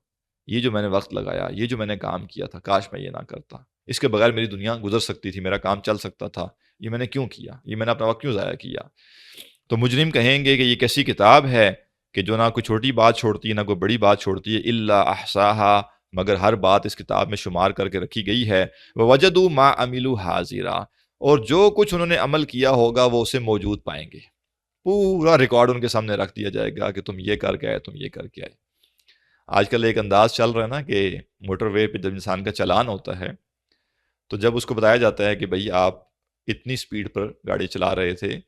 یہ جو میں نے وقت لگایا، یہ جو میں نے کام کیا تھا، کاش میں یہ نہ کرتا، اس کے بغیر میری دنیا گزر سکتی تھی، میرا کام چل سکتا تھا، یہ میں نے کیوں کیا، یہ میں نے اپنا وقت کیوں ضائع کیا۔ تو مجرم کہیں گے کہ یہ کیسی کتاب ہے کہ جو نہ کوئی چھوٹی بات چھوڑتی ہے نہ کوئی بڑی بات چھوڑتی ہے، الا احصاها، مگر ہر بات اس کتاب میں شمار کر کے رکھی گئی ہے۔ ووجدوا ما عملوا حاضرا، اور جو کچھ انہوں نے عمل کیا ہوگا وہ اسے موجود پائیں گے، پورا ریکارڈ ان کے سامنے رکھ دیا جائے گا کہ تم یہ کر کے آئے، تم یہ کر کے آئے۔ آج کل ایک انداز چل رہا ہے نا کہ موٹر وے پہ جب انسان کا چلان ہوتا ہے تو جب اس کو بتایا جاتا ہے کہ بھئی آپ اتنی سپیڈ پر گاڑی چلا رہے تھے،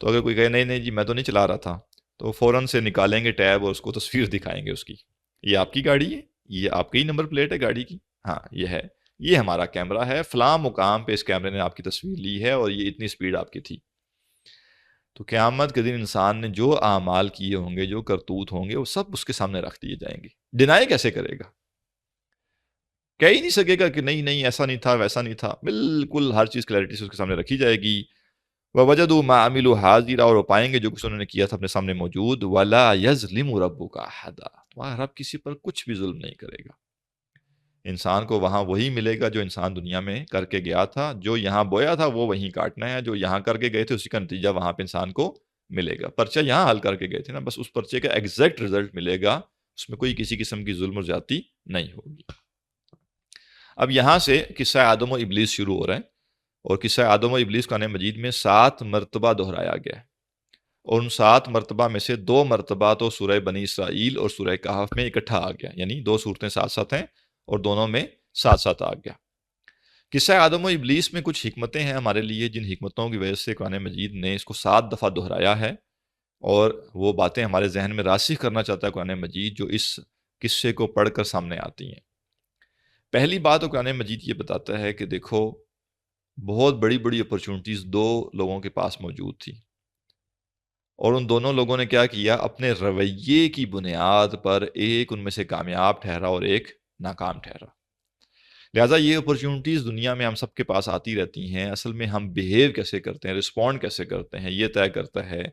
تو اگر کوئی کہے نہیں نہیں جی میں تو نہیں چلا رہا تھا، تو فوراً سے نکالیں گے ٹیب اور اس کو تصویر دکھائیں گے اس کی، یہ آپ کی گاڑی ہے، یہ آپ کا ہی نمبر پلیٹ ہے گاڑی کی، ہاں یہ ہمارا کیمرہ ہے، فلاں مقام پہ اس کیمرے نے آپ کی تصویر لی ہے اور یہ اتنی سپیڈ آپ کی تھی۔ تو قیامت کے دن انسان نے جو اعمال کیے ہوں گے، جو کرتوت ہوں گے، وہ سب اس کے سامنے رکھ دیے جائیں گے۔ ڈینائی کیسے کرے گا؟ کہہ ہی نہیں سکے گا کہ نہیں ایسا نہیں تھا، ویسا نہیں تھا۔ بالکل ہر چیز کلیئرٹی سے اس کے سامنے رکھی جائے گی۔ وَوَجَدُوا مَا عَمِلُوا حَاضِرًا، اور وہ پائیں گے جو کچھ انہوں نے کیا تھا اپنے سامنے موجود۔ وَلَا يَظْلِمُ رَبُّكَ أَحَدًا، تمہارا رب کسی پر کچھ بھی ظلم نہیں کرے گا۔ انسان کو وہاں وہی ملے گا جو انسان دنیا میں کر کے گیا تھا، جو یہاں بویا تھا وہ وہیں کاٹنا ہے، جو یہاں کر کے گئے تھے اسی کا نتیجہ وہاں پہ انسان کو ملے گا۔ پرچہ یہاں حل کر کے گئے تھے نا، بس اس پرچے کا ایگزیکٹ رزلٹ ملے گا، اس میں کوئی کسی قسم کی ظلم و زیادتی نہیں ہوگی۔ اب یہاں سے قصہ آدم و ابلیس شروع ہو رہا ہے، اور قصہ آدم و ابلیس قرآن مجید میں 7 مرتبہ دہرایا گیا ہے، اور ان 7 مرتبہ میں سے 2 مرتبہ تو سورہ بنی اسرائیل اور سورہ کہف میں اکٹھا آ گیا، یعنی 2 صورتیں ساتھ ساتھ ہیں اور دونوں میں ساتھ ساتھ آ گیا۔ قصہ آدم و ابلیس میں کچھ حکمتیں ہیں ہمارے لیے، جن حکمتوں کی وجہ سے قرآن مجید نے اس کو 7 دفعہ دہرایا ہے، اور وہ باتیں ہمارے ذہن میں راسخ کرنا چاہتا ہے قرآن مجید، جو اس قصے کو پڑھ کر سامنے آتی ہیں۔ پہلی بات تو قرآن مجید یہ بتاتا ہے کہ دیکھو، بہت بڑی بڑی اپرچونٹیز 2 لوگوں کے پاس موجود تھی، اور ان دونوں لوگوں نے کیا کیا؟ اپنے رویے کی بنیاد پر ایک ان میں سے کامیاب ٹھہرا اور ایک ناکام ٹھہرا۔ لہٰذا یہ اپرچونٹیز دنیا میں ہم سب کے پاس آتی رہتی ہیں، اصل میں ہم بیہیو کیسے کرتے ہیں، رسپونڈ کیسے کرتے ہیں، یہ طے کرتا ہے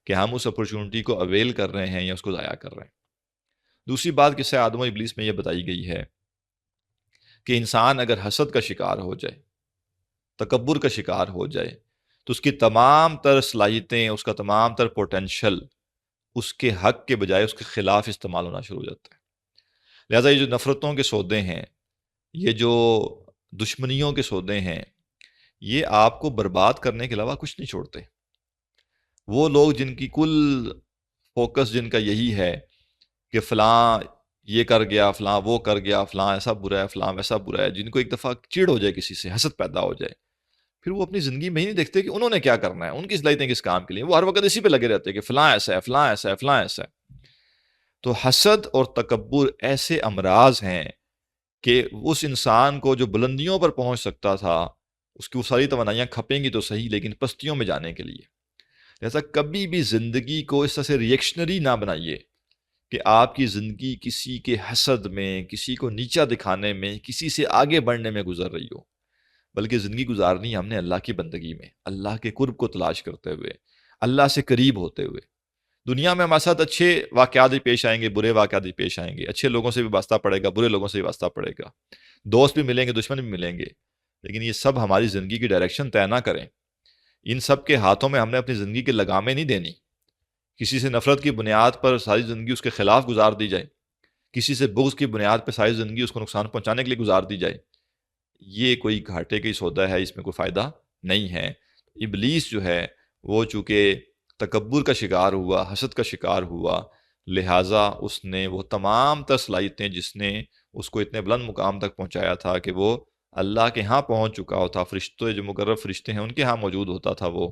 کہ ہم اس اپرچونٹی کو اویل کر رہے ہیں یا اس کو ضائع کر رہے ہیں۔ دوسری بات قصہ آدم و ابلیس میں یہ بتائی گئی ہے کہ انسان اگر حسد کا شکار ہو جائے، تکبر کا شکار ہو جائے، تو اس کی تمام تر صلاحیتیں، اس کا تمام تر پوٹینشل اس کے حق کے بجائے اس کے خلاف استعمال ہونا شروع ہو جاتا ہے۔ لہٰذا یہ جو نفرتوں کے سودے ہیں، یہ جو دشمنیوں کے سودے ہیں، یہ آپ کو برباد کرنے کے علاوہ کچھ نہیں چھوڑتے۔ وہ لوگ جن کی کل فوکس جن کا یہی ہے کہ فلاں یہ کر گیا، فلاں وہ کر گیا، فلاں ایسا برا ہے، فلاں ویسا برا ہے، جن کو ایک دفعہ چڑ ہو جائے، کسی سے حسد پیدا ہو جائے، پھر وہ اپنی زندگی میں ہی نہیں دیکھتے کہ انہوں نے کیا کرنا ہے، ان کی صلاحیتیں کس کام کے لیے، وہ ہر وقت اسی پہ لگے رہتے ہیں کہ فلاں ایسا ہے، فلاں ایسا ہے، فلاں ایسا ہے۔ تو حسد اور تکبر ایسے امراض ہیں کہ اس انسان کو جو بلندیوں پر پہنچ سکتا تھا، اس کی وہ ساری توانائیاں کھپیں گی تو صحیح، لیکن پستیوں میں جانے کے لیے۔ لہٰذا کبھی بھی زندگی کو اس طرح سے ریئیکشنری نہ بنائیے کہ آپ کی زندگی کسی کے حسد میں، کسی کو نیچا دکھانے میں، کسی سے آگے بڑھنے میں گزر رہی ہو، بلکہ زندگی گزارنی ہم نے اللہ کی بندگی میں، اللہ کے قرب کو تلاش کرتے ہوئے، اللہ سے قریب ہوتے ہوئے۔ دنیا میں ہمارے ساتھ اچھے واقعات بھی پیش آئیں گے، برے واقعات بھی پیش آئیں گے، اچھے لوگوں سے بھی واسطہ پڑے گا، برے لوگوں سے بھی واسطہ پڑے گا، دوست بھی ملیں گے، دشمن بھی ملیں گے، لیکن یہ سب ہماری زندگی کی ڈائریکشن طے نہ کریں۔ ان سب کے ہاتھوں میں ہم نے اپنی زندگی کے لگامیں نہیں دینی۔ کسی سے نفرت کی بنیاد پر ساری زندگی اس کے خلاف گزار دی جائے، کسی سے بغض کی بنیاد پر ساری زندگی اس کو نقصان پہنچانے کے لیے گزار دی جائے، یہ کوئی گھاٹے کا ہی سودا ہے، اس میں کوئی فائدہ نہیں ہے۔ ابلیس جو ہے وہ چونکہ تکبر کا شکار ہوا، حسد کا شکار ہوا، لہٰذا اس نے وہ تمام تر صلاحیتیں جس نے اس کو اتنے بلند مقام تک پہنچایا تھا کہ وہ اللہ کے ہاں پہنچ چکا ہوتا، فرشتے جو مقرب فرشتے ہیں ان کے ہاں موجود ہوتا تھا، وہ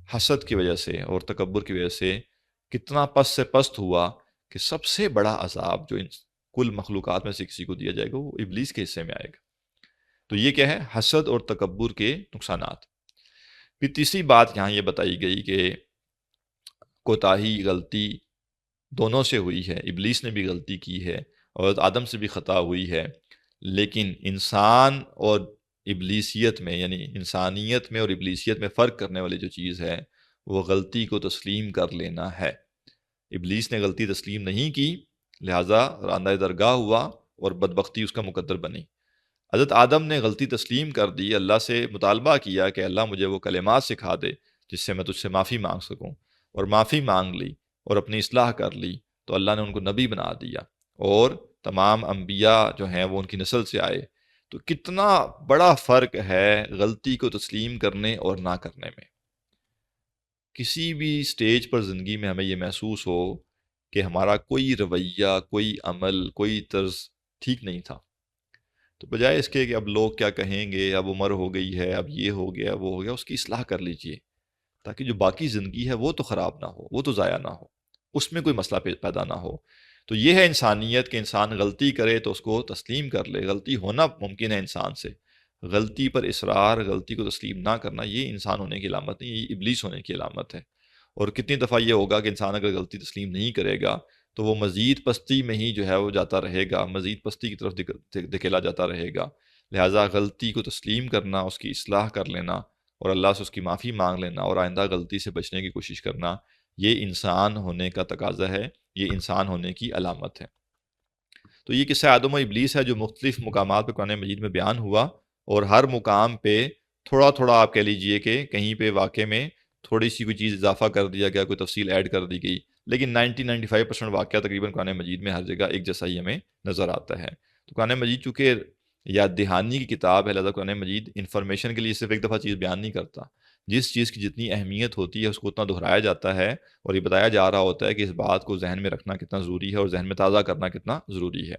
حسد کی وجہ سے اور تکبر کی وجہ سے کتنا پست سے پست ہوا کہ سب سے بڑا عذاب جو کل مخلوقات میں سے کسی کو دیا جائے گا وہ ابلیس کے حصے میں آئے گا۔ تو یہ کیا ہے؟ حسد اور تکبر کے نقصانات۔ پھر تیسری بات یہاں یہ بتائی گئی کہ کوتاہی، غلطی دونوں سے ہوئی ہے، ابلیس نے بھی غلطی کی ہے اور آدم سے بھی خطا ہوئی ہے، لیکن انسان اور ابلیسیت میں، یعنی انسانیت میں اور ابلیسیت میں فرق کرنے والی جو چیز ہے وہ غلطی کو تسلیم کر لینا ہے۔ ابلیس نے غلطی تسلیم نہیں کی، لہٰذا راندہ درگاہ ہوا اور بدبختی اس کا مقدر بنی۔ حضرت آدم نے غلطی تسلیم کر دی، اللہ سے مطالبہ کیا کہ اللہ مجھے وہ کلمات سکھا دے جس سے میں تجھ سے معافی مانگ سکوں، اور معافی مانگ لی اور اپنی اصلاح کر لی، تو اللہ نے ان کو نبی بنا دیا، اور تمام انبیاء جو ہیں وہ ان کی نسل سے آئے۔ تو کتنا بڑا فرق ہے غلطی کو تسلیم کرنے اور نہ کرنے میں۔ کسی بھی سٹیج پر زندگی میں ہمیں یہ محسوس ہو کہ ہمارا کوئی رویہ، کوئی عمل، کوئی طرز ٹھیک نہیں تھا، تو بجائے اس کے کہ اب لوگ کیا کہیں گے، اب عمر ہو گئی ہے، اب یہ ہو گیا، وہ ہو گیا، اس کی اصلاح کر لیجئے تاکہ جو باقی زندگی ہے وہ تو خراب نہ ہو، وہ تو ضائع نہ ہو، اس میں کوئی مسئلہ پیدا نہ ہو۔ تو یہ ہے انسانیت کہ انسان غلطی کرے تو اس کو تسلیم کر لے. غلطی ہونا ممکن ہے انسان سے، غلطی پر اصرار، غلطی کو تسلیم نہ کرنا، یہ انسان ہونے کی علامت نہیں، یہ ابلیس ہونے کی علامت ہے. اور کتنی دفعہ یہ ہوگا کہ انسان اگر غلطی تسلیم نہیں کرے گا تو وہ مزید پستی میں ہی جو ہے وہ جاتا رہے گا، مزید پستی کی طرف دھکیلا جاتا رہے گا. لہٰذا غلطی کو تسلیم کرنا، اس کی اصلاح کر لینا اور اللہ سے اس کی معافی مانگ لینا اور آئندہ غلطی سے بچنے کی کوشش کرنا، یہ انسان ہونے کا تقاضا ہے، یہ انسان ہونے کی علامت ہے. تو یہ قصہ آدم و ابلیس ہے جو مختلف مقامات پہ قرآن مجید میں بیان ہوا، اور ہر مقام پہ تھوڑا تھوڑا آپ کہہ لیجئے کہ کہیں پہ واقعے میں تھوڑی سی کوئی چیز اضافہ کر دیا گیا، کوئی تفصیل ایڈ کر دی گئی، لیکن 95% واقعہ تقریباً قرآن مجید میں ہر جگہ ایک جیسا ہی ہمیں نظر آتا ہے. تو قرآن مجید چونکہ یاد دہانی کی کتاب ہے، لہذا قرآن مجید انفارمیشن کے لیے صرف ایک دفعہ چیز بیان نہیں کرتا. جس چیز کی جتنی اہمیت ہوتی ہے اس کو اتنا دہرایا جاتا ہے، اور یہ بتایا جا رہا ہوتا ہے کہ اس بات کو ذہن میں رکھنا کتنا ضروری ہے اور ذہن میں تازہ کرنا کتنا ضروری ہے.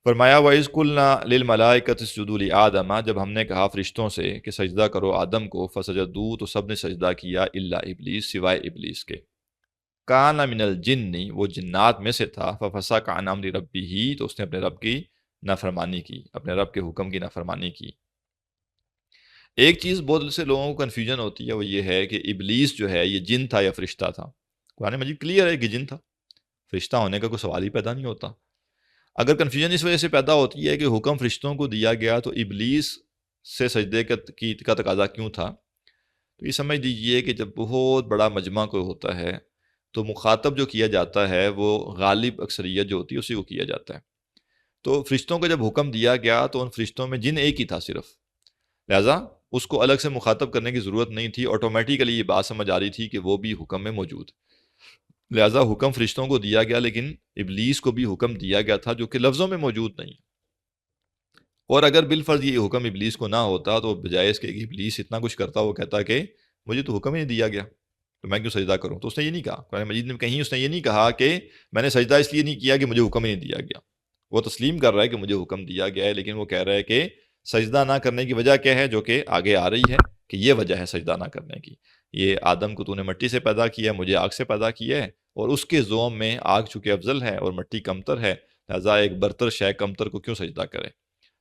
فرمایا وَإِذْ قُلْنَا لِلْمَلَائِكَةِ اسْجُدُوا لِآدَمَ، جب ہم نے کہا فرشتوں سے کہ سجدہ کرو آدم کو، فسجدوا، تو سب نے سجدہ کیا، الا ابلیس، سوائے ابلیس کے. کان من الجن، وہ جنات میں سے تھا، ففسق عن امر ربہ، تو اس نے اپنے رب کی نافرمانی کی، اپنے رب کے حکم کی نافرمانی کی. ایک چیز بہت سے لوگوں کو کنفیوژن ہوتی ہے، وہ یہ ہے کہ ابلیس جو ہے یہ جن تھا یا فرشتہ تھا. قرآن مجید کلیئر ہے کہ جن تھا، فرشتہ ہونے کا کوئی سوال ہی پیدا نہیں ہوتا. اگر کنفیوژن اس وجہ سے پیدا ہوتی ہے کہ حکم فرشتوں کو دیا گیا تو ابلیس سے سجدے کا تقاضا کیوں تھا، تو یہ سمجھ دیجئے کہ جب بہت بڑا مجمع کوئی ہوتا ہے تو مخاطب جو کیا جاتا ہے وہ غالب اکثریت جو ہوتی ہے اسی کو کیا جاتا ہے. تو فرشتوں کو جب حکم دیا گیا تو ان فرشتوں میں جن ایک ہی تھا صرف، لہٰذا اس کو الگ سے مخاطب کرنے کی ضرورت نہیں تھی، آٹومیٹیکلی یہ بات سمجھ آ رہی تھی کہ وہ بھی حکم میں موجود. لہٰذا حکم فرشتوں کو دیا گیا، لیکن ابلیس کو بھی حکم دیا گیا تھا جو کہ لفظوں میں موجود نہیں. اور اگر بالفرض یہ حکم ابلیس کو نہ ہوتا تو بجائے اس کے کہ ابلیس اتنا کچھ کرتا، وہ کہتا کہ مجھے تو حکم ہی نہیں دیا گیا تو میں کیوں سجدہ کروں. تو اس نے یہ نہیں کہا، قرآن مجید میں کہیں اس نے یہ نہیں کہا کہ میں نے سجدہ اس لیے نہیں کیا کہ مجھے حکم ہی نہیں دیا گیا. وہ تسلیم کر رہا ہے کہ مجھے حکم دیا گیا ہے، لیکن وہ کہہ رہا ہے کہ سجدہ نہ کرنے کی وجہ کیا ہے، جو کہ آگے آ رہی ہے کہ یہ وجہ ہے سجدہ نہ کرنے کی. یہ آدم کو تو نے مٹی سے پیدا کیا ہے، مجھے آگ سے پیدا کیا ہے، اور اس کے زوم میں آگ چونکہ افضل ہے اور مٹی کمتر ہے، لہٰذا ایک برتر شے کمتر کو کیوں سجدہ کرے.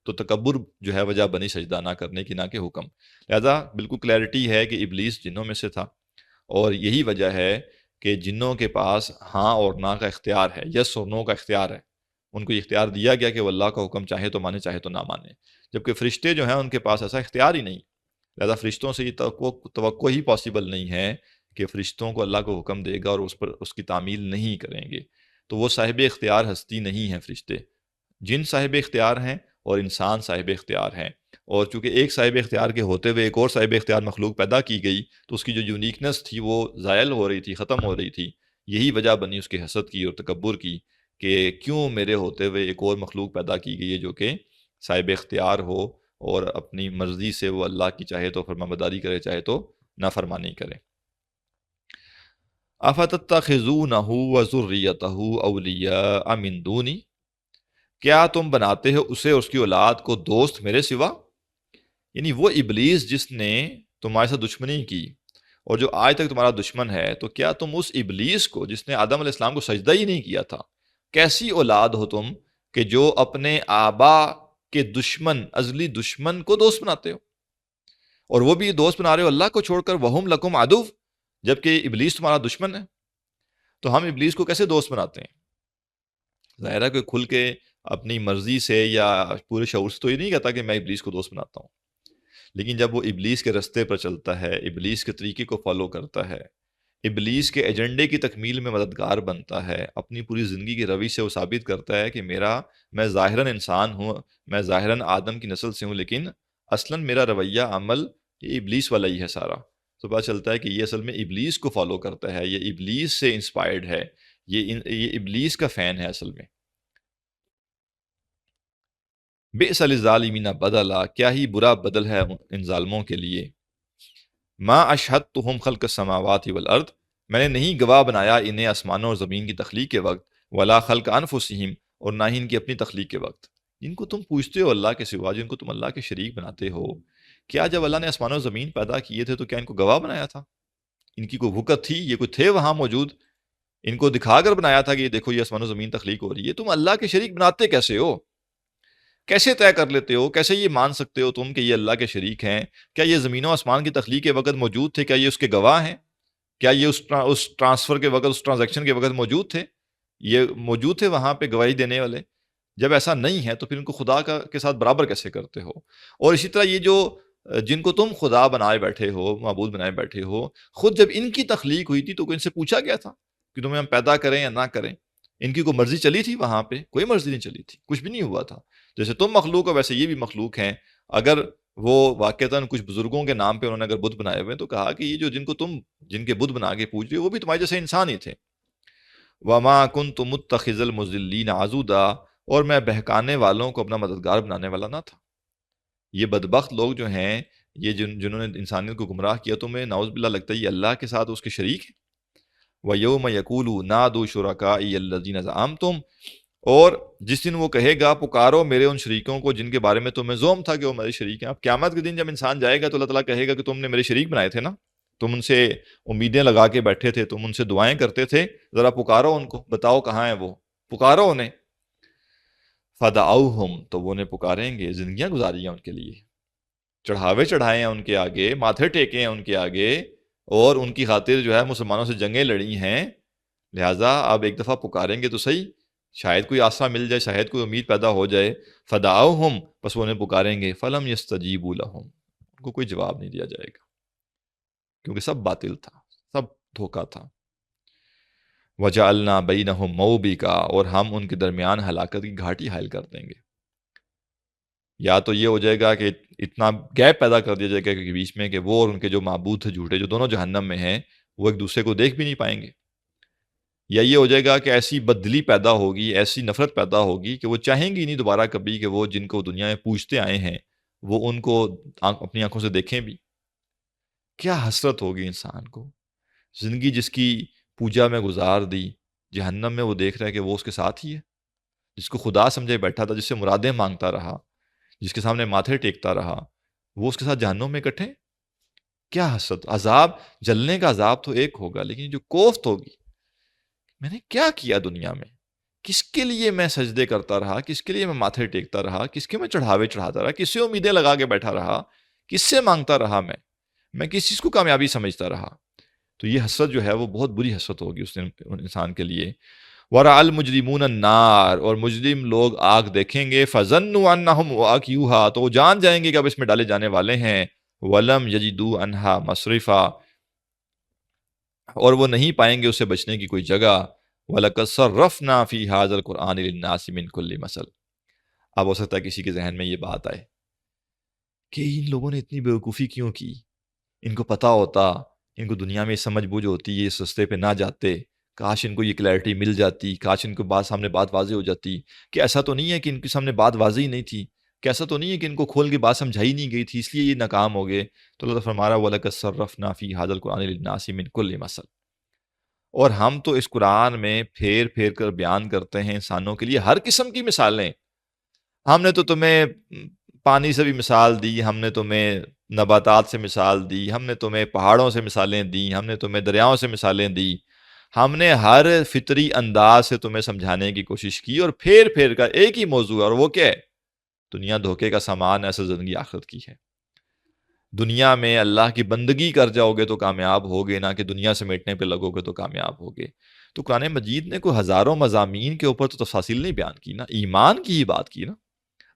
تو تکبر جو ہے وجہ بنی سجدہ نہ کرنے کی، نہ کہ حکم. لہٰذا بالکل کلیئرٹی ہے کہ ابلیس جنوں میں سے تھا، اور یہی وجہ ہے کہ جنوں کے پاس ہاں اور نہ کا اختیار ہے، یس اور نو کا اختیار ہے. ان کو یہ اختیار دیا گیا کہ وہ اللہ کا حکم چاہے تو مانے چاہے تو نہ مانے، جبکہ فرشتے جو ہیں ان کے پاس ایسا اختیار ہی نہیں. لہٰذا فرشتوں سے یہ توقع ہی پاسبل نہیں ہے کہ فرشتوں کو اللہ کو حکم دے گا اور اس پر اس کی تعمیل نہیں کریں گے. تو وہ صاحب اختیار ہستی نہیں ہیں فرشتے. جن صاحب اختیار ہیں اور انسان صاحب اختیار ہیں، اور چونکہ ایک صاحب اختیار کے ہوتے ہوئے ایک اور صاحب اختیار مخلوق پیدا کی گئی تو اس کی جو یونیکنس تھی وہ زائل ہو رہی تھی، ختم ہو رہی تھی. یہی وجہ بنی اس کے حسد کی اور تکبر کی کہ کیوں میرے ہوتے ہوئے ایک اور مخلوق پیدا کی گئی ہے جو کہ صاحب اختیار ہو اور اپنی مرضی سے وہ اللہ کی چاہے تو فرمانبرداری کرے، چاہے تو نافرمانی کرے. افتتخذونہ وذریتہ اولیاء من دونی، کیا تم بناتے ہو اسے اور اس کی اولاد کو دوست میرے سوا. یعنی وہ ابلیس جس نے تمہارے ساتھ دشمنی کی اور جو آج تک تمہارا دشمن ہے، تو کیا تم اس ابلیس کو جس نے آدم علیہ السلام کو سجدہ ہی نہیں کیا تھا، کیسی اولاد ہو تم کہ جو اپنے آبا کے دشمن، ازلی دشمن کو دوست بناتے ہو، اور وہ بھی دوست بنا رہے ہو اللہ کو چھوڑ کر، وہم لکم عدو، جبکہ ابلیس تمہارا دشمن ہے. تو ہم ابلیس کو کیسے دوست بناتے ہیں؟ ظاہر ہے کہ کھل کے اپنی مرضی سے یا پورے شعور سے تو یہ نہیں کہتا کہ میں ابلیس کو دوست بناتا ہوں، لیکن جب وہ ابلیس کے رستے پر چلتا ہے، ابلیس کے طریقے کو فالو کرتا ہے، ابلیس کے ایجنڈے کی تکمیل میں مددگار بنتا ہے، اپنی پوری زندگی کی روش سے وہ ثابت کرتا ہے کہ میں ظاہراً انسان ہوں، میں ظاہراً آدم کی نسل سے ہوں، لیکن اصلاً میرا رویہ عمل یہ ابلیس والا ہی ہے سارا. تو پتہ چلتا ہے کہ یہ اصل میں ابلیس کو فالو کرتا ہے، یہ ابلیس سے انسپائرڈ ہے، یہ ابلیس کا فین ہے اصل میں. بئس للظالمین بدلا، کیا ہی برا بدل ہے ان ظالموں کے لیے. ما اشہدتہم خلق السماوات والارض، میں نے نہیں گواہ بنایا انہیں آسمانوں اور زمین کی تخلیق کے وقت، ولا خلق انفسہم، اور نہ ہی ان کی اپنی تخلیق کے وقت. جن کو تم پوچھتے ہو اللہ کے سوا، جن کو تم اللہ کے شریک بناتے ہو، کیا جب اللہ نے آسمانوں اور زمین پیدا کیے تھے تو کیا ان کو گواہ بنایا تھا؟ ان کی کوئی وقت تھی؟ یہ کوئی تھے وہاں موجود ان کو دکھا کر بنایا تھا کہ یہ دیکھو یہ آسمان و زمین تخلیق ہو رہی ہے، تم اللہ کے شریک بناتے کیسے ہو؟ کیسے طے کر لیتے ہو؟ کیسے یہ مان سکتے ہو تم کہ یہ اللہ کے شریک ہیں؟ کیا یہ زمین و آسمان کی تخلیق کے وقت موجود تھے؟ کیا یہ اس کے گواہ ہیں؟ کیا یہ اس ٹرانسفر کے وقت، اس ٹرانزیکشن کے وقت موجود تھے؟ یہ موجود تھے وہاں پہ گواہی دینے والے؟ جب ایسا نہیں ہے تو پھر ان کو خدا کے ساتھ برابر کیسے کرتے ہو؟ اور اسی طرح یہ جو جن کو تم خدا بنائے بیٹھے ہو، معبود بنائے بیٹھے ہو، خود جب ان کی تخلیق ہوئی تھی تو ان سے پوچھا گیا تھا کہ تمہیں ہم پیدا کریں یا نہ کریں؟ ان کی کوئی مرضی چلی تھی؟ وہاں پہ کوئی مرضی نہیں چلی تھی، کچھ بھی نہیں ہوا تھا۔ جیسے تم مخلوق ہو ویسے یہ بھی مخلوق ہیں۔ اگر وہ واقعتاً کچھ بزرگوں کے نام پہ انہوں نے اگر بت بنائے ہوئے تو کہا کہ یہ جو جن کے بت بنا کے پوج رہے ہو وہ بھی تمہارے جیسے انسان ہی تھے۔ وَمَا كُنْتُ مُتَّخِذَ الْمُضِلِّينَ عَضُدًا، اور میں بہکانے والوں کو اپنا مددگار بنانے والا نہ تھا۔ یہ بدبخت لوگ جو ہیں، یہ جنہوں نے انسانیت کو گمراہ کیا، تمہیں نعوذ باللہ لگتا ہے یہ اللہ کے ساتھ اس کے شریک ہیں۔ وَيَوْمَ يَقُولُ نَادُوا شُرَكَائِيَ الَّذِينَ زَعَمْتُمْ، اور جس دن وہ کہے گا پکارو میرے ان شریکوں کو جن کے بارے میں تمہیں زوم تھا کہ وہ میرے شریک ہیں۔ اب قیامت کے دن جب انسان جائے گا تو اللہ تعالیٰ کہے گا کہ تم نے میرے شریک بنائے تھے نا، تم ان سے امیدیں لگا کے بیٹھے تھے، تم ان سے دعائیں کرتے تھے، ذرا پکارو ان کو، بتاؤ کہاں ہیں وہ، پکارو انہیں۔ فَدَعَوْهُمْ، تو وہ انہیں پکاریں گے، زندگیاں گزاری ہیں ان کے لیے، چڑھاوے چڑھائے ہیں ان کے آگے، ماتھے ٹیکے ہیں ان کے آگے، اور ان کی خاطر جو ہے مسلمانوں سے جنگیں لڑی ہیں، لہٰذا اب ایک دفعہ پکاریں گے تو صحیح، شاید کوئی آسرا مل جائے، شاید کوئی امید پیدا ہو جائے۔ فَدَعَوْهُمْ، بس وہ انہیں پکاریں گے، فَلَمْ يَسْتَجِيبُوا لَهُمْ، ان کو کوئی جواب نہیں دیا جائے گا، کیونکہ سب باطل تھا، سب دھوکہ تھا۔ وَجَعَلْنَا بَيْنَهُمْ مَوْبِقًا، اور ہم ان کے درمیان ہلاکت کی گھاٹی حائل کر دیں گے۔ یا تو یہ ہو جائے گا کہ اتنا گیپ پیدا کر دیا جائے گا کہ بیچ میں کہ وہ اور ان کے جو معبود تھے جھوٹے، جو دونوں جہنم میں ہیں، وہ ایک دوسرے کو دیکھ بھی نہیں پائیں گے۔ یا یہ ہو جائے گا کہ ایسی بدلی پیدا ہوگی، ایسی نفرت پیدا ہوگی کہ وہ چاہیں گی نہیں دوبارہ کبھی کہ وہ جن کو دنیا میں پوجتے آئے ہیں وہ ان کو اپنی آنکھوں سے دیکھیں بھی۔ کیا حسرت ہوگی انسان کو، زندگی جس کی پوجا میں گزار دی، جہنم میں وہ دیکھ رہا ہے کہ وہ اس کے ساتھ ہی ہے، جس کو خدا سمجھے بیٹھا تھا، جس سے مرادیں مانگتا رہا، جس کے سامنے ماتھے ٹیکتا رہا، وہ اس کے ساتھ جہنم میں اکٹھے۔ کیا حسرت! عذاب، جلنے کا عذاب تو ایک ہوگا، لیکن جو کوفت ہوگی، میں نے کیا کیا دنیا میں، کس کے لیے میں سجدے کرتا رہا، کس کے لیے میں ماتھے ٹیکتا رہا، کس کے میں چڑھاوے چڑھاتا رہا، کس سے امیدیں لگا کے بیٹھا رہا، کس سے مانگتا رہا، میں کس چیز کو کامیابی سمجھتا رہا۔ تو یہ حسرت جو ہے وہ بہت بری حسرت ہوگی اس دن انسان کے لیے۔ وَرَأَى الْمُجْرِمُونَ النَّارَ، اور مجرم لوگ آگ دیکھیں گے، فَظَنُّوا أَنَّهُمْ وَاقِعُوهَا، تو وہ جان جائیں گے کہ اب اس میں ڈالے جانے والے ہیں۔ وَلَمْ يَجِدُوا عَنْهَا مَصْرِفًا، اور وہ نہیں پائیں گے اسے بچنے کی کوئی جگہ۔ وَلَقَدْ صَرَّفْنَا فِي هَذَا الْقُرْآنِ لِلنَّاسِ مِنْ كُلِّ مَثَلٍ، اب ہو سکتا ہے کسی کے ذہن میں یہ بات آئے کہ ان لوگوں نے اتنی بیوقوفی کیوں کی، ان کو پتہ ہوتا، ان کو دنیا میں سمجھ بوجھ ہوتی، یہ اس رستے پہ نہ جاتے، کاش ان کو یہ کلیئرٹی مل جاتی، کاش ان کو سامنے بات واضح ہو جاتی کہ ایسا تو نہیں ہے کہ ان کے سامنے بات واضح ہی نہیں تھی، کہ ایسا تو نہیں ہے کہ ان کو کھول کے بات سمجھائی نہیں گئی تھی اس لیے یہ ناکام ہو گئے۔ تو اللہ فرما رہا ہے وَلَقَدْ صَرَّفْنَا فِي هَذَا الْقُرْآنِ لِلنَّاسِ مِنْ كُلِّ مَثَلٍ، اور ہم تو اس قرآن میں پھیر پھیر کر بیان کرتے ہیں انسانوں کے لیے ہر قسم کی مثالیں۔ ہم نے تو تمہیں پانی سے بھی مثال دی، ہم نے تمہیں نباتات سے مثال دی، ہم نے تمہیں پہاڑوں سے مثالیں دی، ہم نے تمہیں دریاؤں سے مثالیں دی، ہم نے ہر فطری انداز سے تمہیں سمجھانے کی کوشش کی، اور پھیر پھیر کا ایک ہی موضوع ہے، اور وہ کیا ہے؟ دنیا دھوکے کا سامان، ایسا زندگی آخرت کی ہے۔ دنیا میں اللہ کی بندگی کر جاؤ گے تو کامیاب ہوگے، نہ کہ دنیا سمیٹنے پہ لگو گے تو کامیاب ہوگے۔ تو قرآن مجید نے کوئی ہزاروں مضامین کے اوپر تو تفصیل نہیں بیان کی نا، ایمان کی ہی بات کی نا۔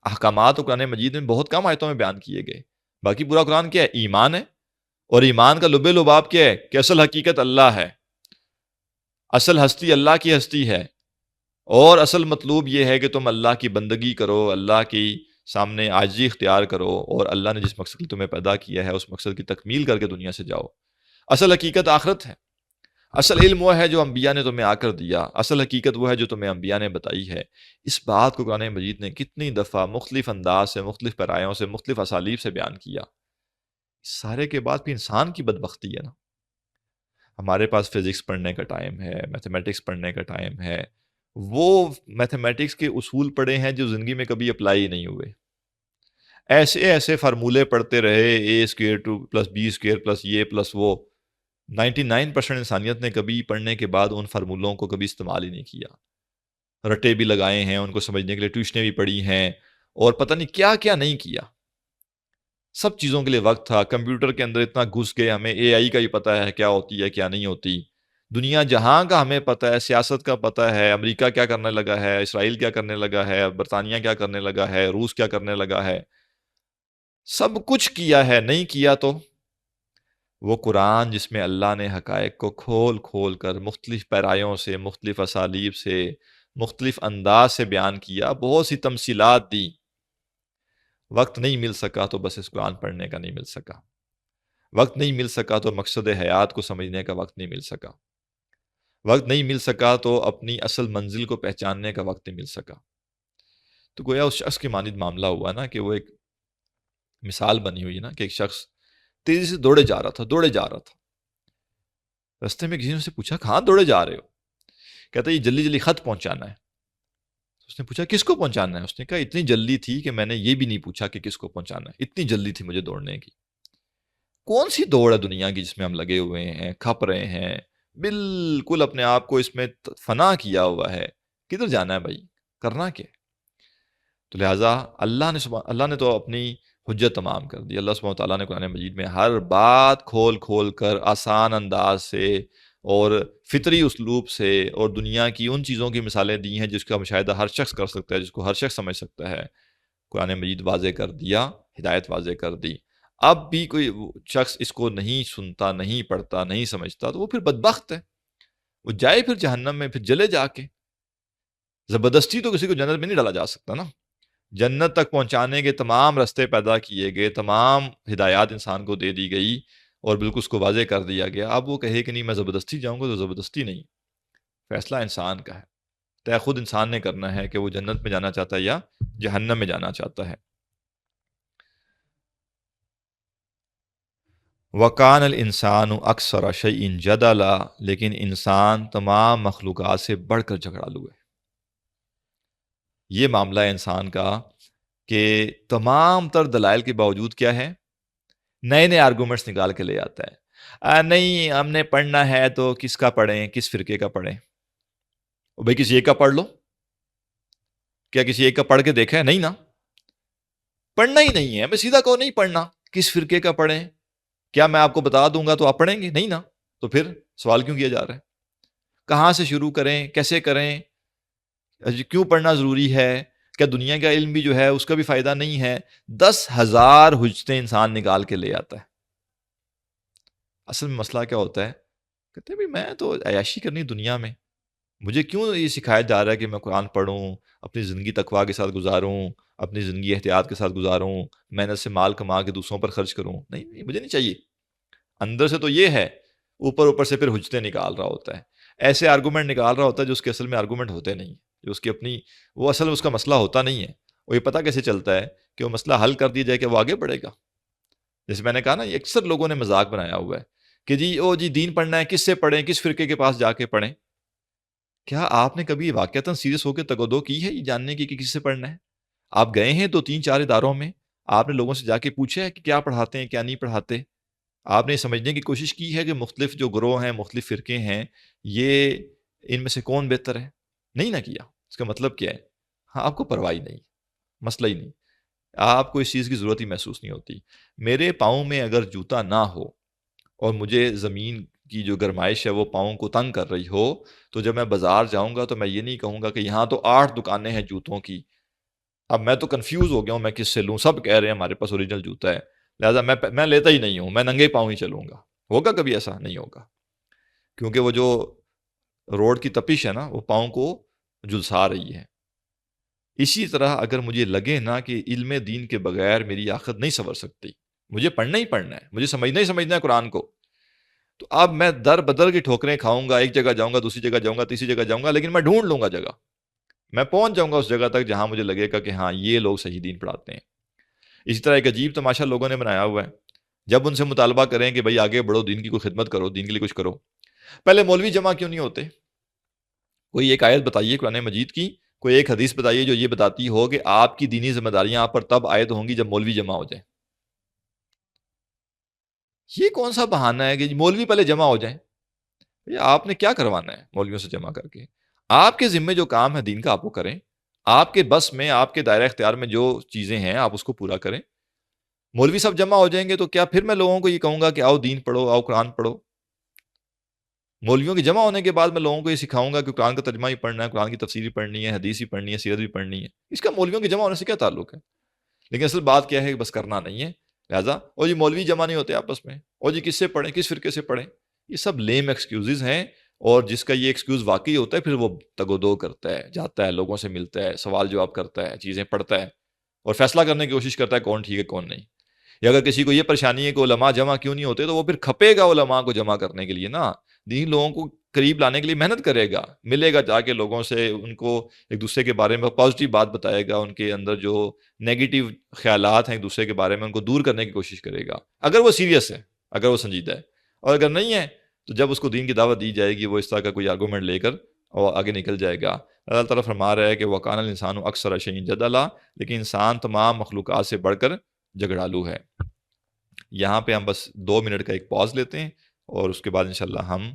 احکامات تو قرآن مجید میں بہت کم آیتوں میں بیان کیے گئے، باقی پورا قرآن کیا ہے؟ ایمان ہے، اور ایمان کا لب لباب کیا ہے؟ کہ اصل حقیقت اللہ ہے، اصل ہستی اللہ کی ہستی ہے، اور اصل مطلوب یہ ہے کہ تم اللہ کی بندگی کرو، اللہ کی سامنے عاجزی اختیار کرو، اور اللہ نے جس مقصد کے تمہیں پیدا کیا ہے اس مقصد کی تکمیل کر کے دنیا سے جاؤ۔ اصل حقیقت آخرت ہے، اصل علم وہ ہے جو انبیاء نے تمہیں آ کر دیا، اصل حقیقت وہ ہے جو تمہیں انبیاء نے بتائی ہے۔ اس بات کو قرآن مجید نے کتنی دفعہ مختلف انداز سے، مختلف پیرایوں سے، مختلف اسالیب سے بیان کیا۔ سارے کے بعد بھی انسان کی بدبختی ہے نا، ہمارے پاس فزکس پڑھنے کا ٹائم ہے، میتھمیٹکس پڑھنے کا ٹائم ہے، وہ میتھمیٹکس کے اصول پڑھے ہیں جو زندگی میں کبھی اپلائی ہی نہیں ہوئے، ایسے ایسے فارمولے پڑھتے رہے، A square two plus B square plus یہ پلس وہ، 99% انسانیت نے کبھی پڑھنے کے بعد ان فارمولوں کو کبھی استعمال ہی نہیں کیا، رٹے بھی لگائے ہیں، ان کو سمجھنے کے لیے ٹیوشنیں بھی پڑھی ہیں، اور پتہ نہیں کیا کیا نہیں کیا۔ سب چیزوں کے لیے وقت تھا، کمپیوٹر کے اندر اتنا گھس گئے، ہمیں اے آئی کا ہی پتہ ہے کیا ہوتی ہے کیا نہیں ہوتی، دنیا جہاں کا ہمیں پتہ ہے، سیاست کا پتہ ہے، امریکہ کیا کرنے لگا ہے، اسرائیل کیا کرنے لگا ہے، برطانیہ کیا کرنے لگا ہے، روس کیا کرنے لگا ہے، سب کچھ کیا ہے، نہیں کیا تو وہ قرآن جس میں اللہ نے حقائق کو کھول کھول کر مختلف پیرایوں سے، مختلف اسالیب سے، مختلف انداز سے بیان کیا، بہت سی تمثیلات دی، وقت نہیں مل سکا تو بس اس قرآن پڑھنے کا نہیں مل سکا، وقت نہیں مل سکا تو مقصد حیات کو سمجھنے کا وقت نہیں مل سکا، وقت نہیں مل سکا تو اپنی اصل منزل کو پہچاننے کا وقت نہیں مل سکا۔ تو گویا اس شخص کے مانند معاملہ ہوا نا کہ وہ ایک مثال بنی ہوئی نا کہ ایک شخص تیزی سے دوڑے جا رہا تھا، رستے میں کسی نے اسے پوچھا کہاں دوڑے جا رہے ہو؟ کہتا یہ جلدی جلدی خط پہنچانا ہے۔ اس نے پوچھا کس کو پہنچانا ہے؟ اس نے کہا اتنی جلدی تھی کہ میں نے یہ بھی نہیں پوچھا کہ کس کو پہنچانا ہے، اتنی جلدی تھی مجھے دوڑنے کی۔ کون سی دوڑ ہے دنیا کی جس میں ہم لگے ہوئے ہیں، کھپ رہے ہیں، بالکل اپنے آپ کو اس میں فنا کیا ہوا ہے، کدھر جانا ہے بھائی، کرنا کیا؟ تو لہٰذا اللہ نے تو اپنی حجت تمام کر دی۔ اللہ سبحانہ وتعالیٰ نے قرآن مجید میں ہر بات کھول کھول کر آسان انداز سے اور فطری اسلوب سے اور دنیا کی ان چیزوں کی مثالیں دی ہیں جس کا مشاہدہ ہر شخص کر سکتا ہے، جس کو ہر شخص سمجھ سکتا ہے۔ قرآن مجید واضح کر دیا، ہدایت واضح کر دی۔ اب بھی کوئی شخص اس کو نہیں سنتا، نہیں پڑھتا، نہیں سمجھتا تو وہ پھر بدبخت ہے، وہ جائے پھر جہنم میں، پھر جلے جا کے۔ زبردستی تو کسی کو جنت میں نہیں ڈالا جا سکتا نا، جنت تک پہنچانے کے تمام راستے پیدا کیے گئے، تمام ہدایات انسان کو دے دی گئی اور بالکل اس کو واضح کر دیا گیا۔ اب وہ کہے کہ نہیں میں زبردستی جاؤں گا، تو زبردستی نہیں، فیصلہ انسان کا ہے، طے خود انسان نے کرنا ہے کہ وہ جنت میں جانا چاہتا ہے یا جہنم میں جانا چاہتا ہے۔ وَقَانَ الْإِنسَانُ أَكْثَرَ شَيْءٍ جَدَلًا، لیکن انسان تمام مخلوقات سے بڑھ کر جھگڑالو ہے۔ یہ معاملہ ہے انسان کا کہ تمام تر دلائل کے باوجود کیا ہے، نئے نئے آرگومنٹس نکال کے لے آتا ہے۔ نہیں ہم نے پڑھنا ہے تو کس کا پڑھیں، کس فرقے کا پڑھیں؟ بھائی کسی ایک کا پڑھ لو، کیا کسی ایک کا پڑھ کے دیکھا ہے؟ نہیں نا، پڑھنا ہی نہیں ہے، میں سیدھا کہوں نہیں پڑھنا، کس فرقے کا پڑھیں؟ کیا میں آپ کو بتا دوں گا تو آپ پڑھیں گے؟ نہیں نا، تو پھر سوال کیوں کیا جا رہا ہے؟ کہاں سے شروع کریں، کیسے کریں، کیوں پڑھنا ضروری ہے؟ کیا دنیا کا علم بھی جو ہے اس کا بھی فائدہ نہیں ہے؟ 10,000 حجتیں انسان نکال کے لے آتا ہے۔ اصل میں مسئلہ کیا ہوتا ہے؟ کہتے ہیں میں تو عیاشی کرنی دنیا میں، مجھے کیوں یہ سکھایا جا رہا ہے کہ میں قرآن پڑھوں، اپنی زندگی تقویٰ کے ساتھ گزاروں، اپنی زندگی احتیاط کے ساتھ گزاروں، محنت سے مال کما کے دوسروں پر خرچ کروں؟ نہیں، مجھے نہیں چاہیے۔ اندر سے تو یہ ہے، اوپر سے پھر حجتیں نکال رہا ہوتا ہے، ایسے آرگومنٹ نکال رہا ہوتا ہے جو اس کے اصل میں آرگومنٹ ہوتے نہیں، جو اس کی اپنی وہ اصل میں اس کا مسئلہ ہوتا نہیں ہے۔ وہ یہ پتہ کیسے چلتا ہے کہ وہ مسئلہ حل کر دیا جائے کہ وہ آگے بڑھے گا؟ جیسے میں نے کہا نا، یہ اکثر لوگوں نے مذاق بنایا ہوا ہے کہ جی دین پڑھنا ہے، کس سے پڑھیں، کس فرقے کے پاس جا کے پڑھیں؟ کیا آپ نے کبھی واقعتاً سیریس ہو کے تگودو کی ہے یہ جاننے کی کہ کس سے پڑھنا ہے؟ آپ گئے ہیں تو 3-4 اداروں میں، آپ نے لوگوں سے جا کے پوچھا ہے کہ کیا پڑھاتے ہیں کیا نہیں پڑھاتے؟ آپ نے سمجھنے کی کوشش کی ہے کہ مختلف جو گروہ ہیں، مختلف فرقے ہیں، یہ ان میں سے کون بہتر ہے؟ نہیں نہ کیا۔ اس کا مطلب کیا ہے؟ ہاں، آپ کو پرواہ ہی نہیں، مسئلہ ہی نہیں، آپ کو اس چیز کی ضرورت ہی محسوس نہیں ہوتی۔ میرے پاؤں میں اگر جوتا نہ ہو اور مجھے زمین کی جو گرمائش ہے وہ پاؤں کو تنگ کر رہی ہو، تو جب میں بازار جاؤں گا تو میں یہ نہیں کہوں گا کہ یہاں تو 8 دکانیں ہیں جوتوں کی، اب میں تو کنفیوز ہو گیا ہوں میں کس سے لوں، سب کہہ رہے ہیں ہمارے پاس اوریجنل جوتا ہے، لہٰذا میں لیتا ہی نہیں ہوں، میں ننگے پاؤں ہی چلوں گا۔ ہوگا کبھی ایسا؟ نہیں ہوگا، کیونکہ وہ جو روڈ کی تپش ہے نا وہ پاؤں کو جھلسا رہی ہے۔ اسی طرح اگر مجھے لگے نا کہ علم دین کے بغیر میری آخرت نہیں سنور سکتی، مجھے پڑھنا ہی پڑھنا ہے، مجھے سمجھنا ہی سمجھنا ہے قرآن کو، تو اب میں در بدر کی ٹھوکریں کھاؤں گا، ایک جگہ جاؤں گا، دوسری جگہ جاؤں گا، تیسری جگہ جاؤں گا، لیکن میں ڈھونڈ لوں گا جگہ، میں پہنچ جاؤں گا اس جگہ تک جہاں مجھے لگے گا کہ ہاں یہ لوگ صحیح دین پڑھاتے ہیں۔ اسی طرح ایک عجیب تماشا لوگوں نے بنایا ہوا ہے، جب ان سے مطالبہ کریں کہ بھائی آگے بڑھو، دین کی کوئی خدمت کرو، دین کے لیے کچھ کرو، پہلے مولوی جمع کیوں نہیں ہوتے؟ کوئی ایک آیت بتائیے قرآن مجید کی، کوئی ایک حدیث بتائیے جو یہ بتاتی ہو کہ آپ کی دینی ذمہ داریاں آپ پر تب عائد ہوں گی جب مولوی جمع ہو جائیں۔ یہ کون سا بہانہ ہے کہ مولوی پہلے جمع ہو جائیں؟ آپ نے کیا کروانا ہے مولویوں سے جمع کر کے؟ آپ کے ذمے جو کام ہے دین کا آپ وہ کریں، آپ کے بس میں، آپ کے دائرہ اختیار میں جو چیزیں ہیں آپ اس کو پورا کریں۔ مولوی سب جمع ہو جائیں گے تو کیا پھر میں لوگوں کو یہ کہوں گا کہ آؤ دین پڑھو، آؤ قرآن پڑھو؟ مولویوں کے جمع ہونے کے بعد میں لوگوں کو یہ سکھاؤں گا کہ قرآن کا ترجمہ ہی پڑھنا ہے، قرآن کی تفسیر بھی پڑھنی ہے، حدیث بھی پڑھنی ہے، سیرت بھی پڑھنی ہے، اس کا مولویوں کے جمع ہونے سے کیا تعلق ہے؟ لیکن اصل بات کیا ہے کہ بس کرنا نہیں ہے، لہٰذا اور جی مولوی جمع نہیں ہوتے آپس میں، اور جی کس سے پڑھیں، کس فرقے سے پڑھیں، یہ سب لیم ایکسکیوزز ہیں، اور جس کا یہ ایکسکیوز واقعی ہوتا ہے پھر وہ تگ و دو کرتا ہے، جاتا ہے، لوگوں سے ملتا ہے، سوال جواب کرتا ہے، چیزیں پڑھتا ہے، اور فیصلہ کرنے کی کوشش کرتا ہے کون ٹھیک ہے کون نہیں۔ یا اگر کسی کو یہ پریشانی ہے کہ علماء جمع کیوں نہیں ہوتے تو وہ پھر کھپے گا علماء کو جمع کرنے کے لیے نا، دین لوگوں کو قریب لانے کے لیے محنت کرے گا، ملے گا جا کے لوگوں سے، ان کو ایک دوسرے کے بارے میں پازیٹیو بات بتائے گا، ان کے اندر جو نیگیٹو خیالات ہیں ایک دوسرے کے بارے میں ان کو دور کرنے کی کوشش کرے گا، اگر وہ سیریس ہے، اگر وہ سنجیدہ ہے۔ اور اگر نہیں ہے تو جب اس کو دین کی دعوت دی جائے گی وہ اس طرح کا کوئی آرگومنٹ لے کر اور آگے نکل جائے گا۔ اللہ تعالیٰ فرما رہا ہے کہ وَقَانَ الْإِنسَانُ أَكْثَرَ شَيْءٍ جَدَلًا، لیکن انسان تمام مخلوقات سے بڑھ کر جھگڑالو ہے۔ یہاں پہ ہم بس 2 منٹ کا ایک پاز لیتے ہیں اور اس کے بعد انشاءاللہ ہم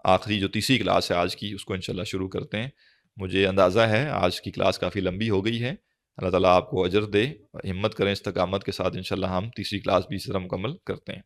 آخری جو تیسری کلاس ہے آج کی اس کو انشاءاللہ شروع کرتے ہیں۔ مجھے اندازہ ہے آج کی کلاس کافی لمبی ہو گئی ہے، اللہ تعالیٰ آپ کو اجر دے، ہمت کریں استقامت کے ساتھ، انشاءاللہ ہم تیسری کلاس بھی اس طرح مکمل کرتے ہیں۔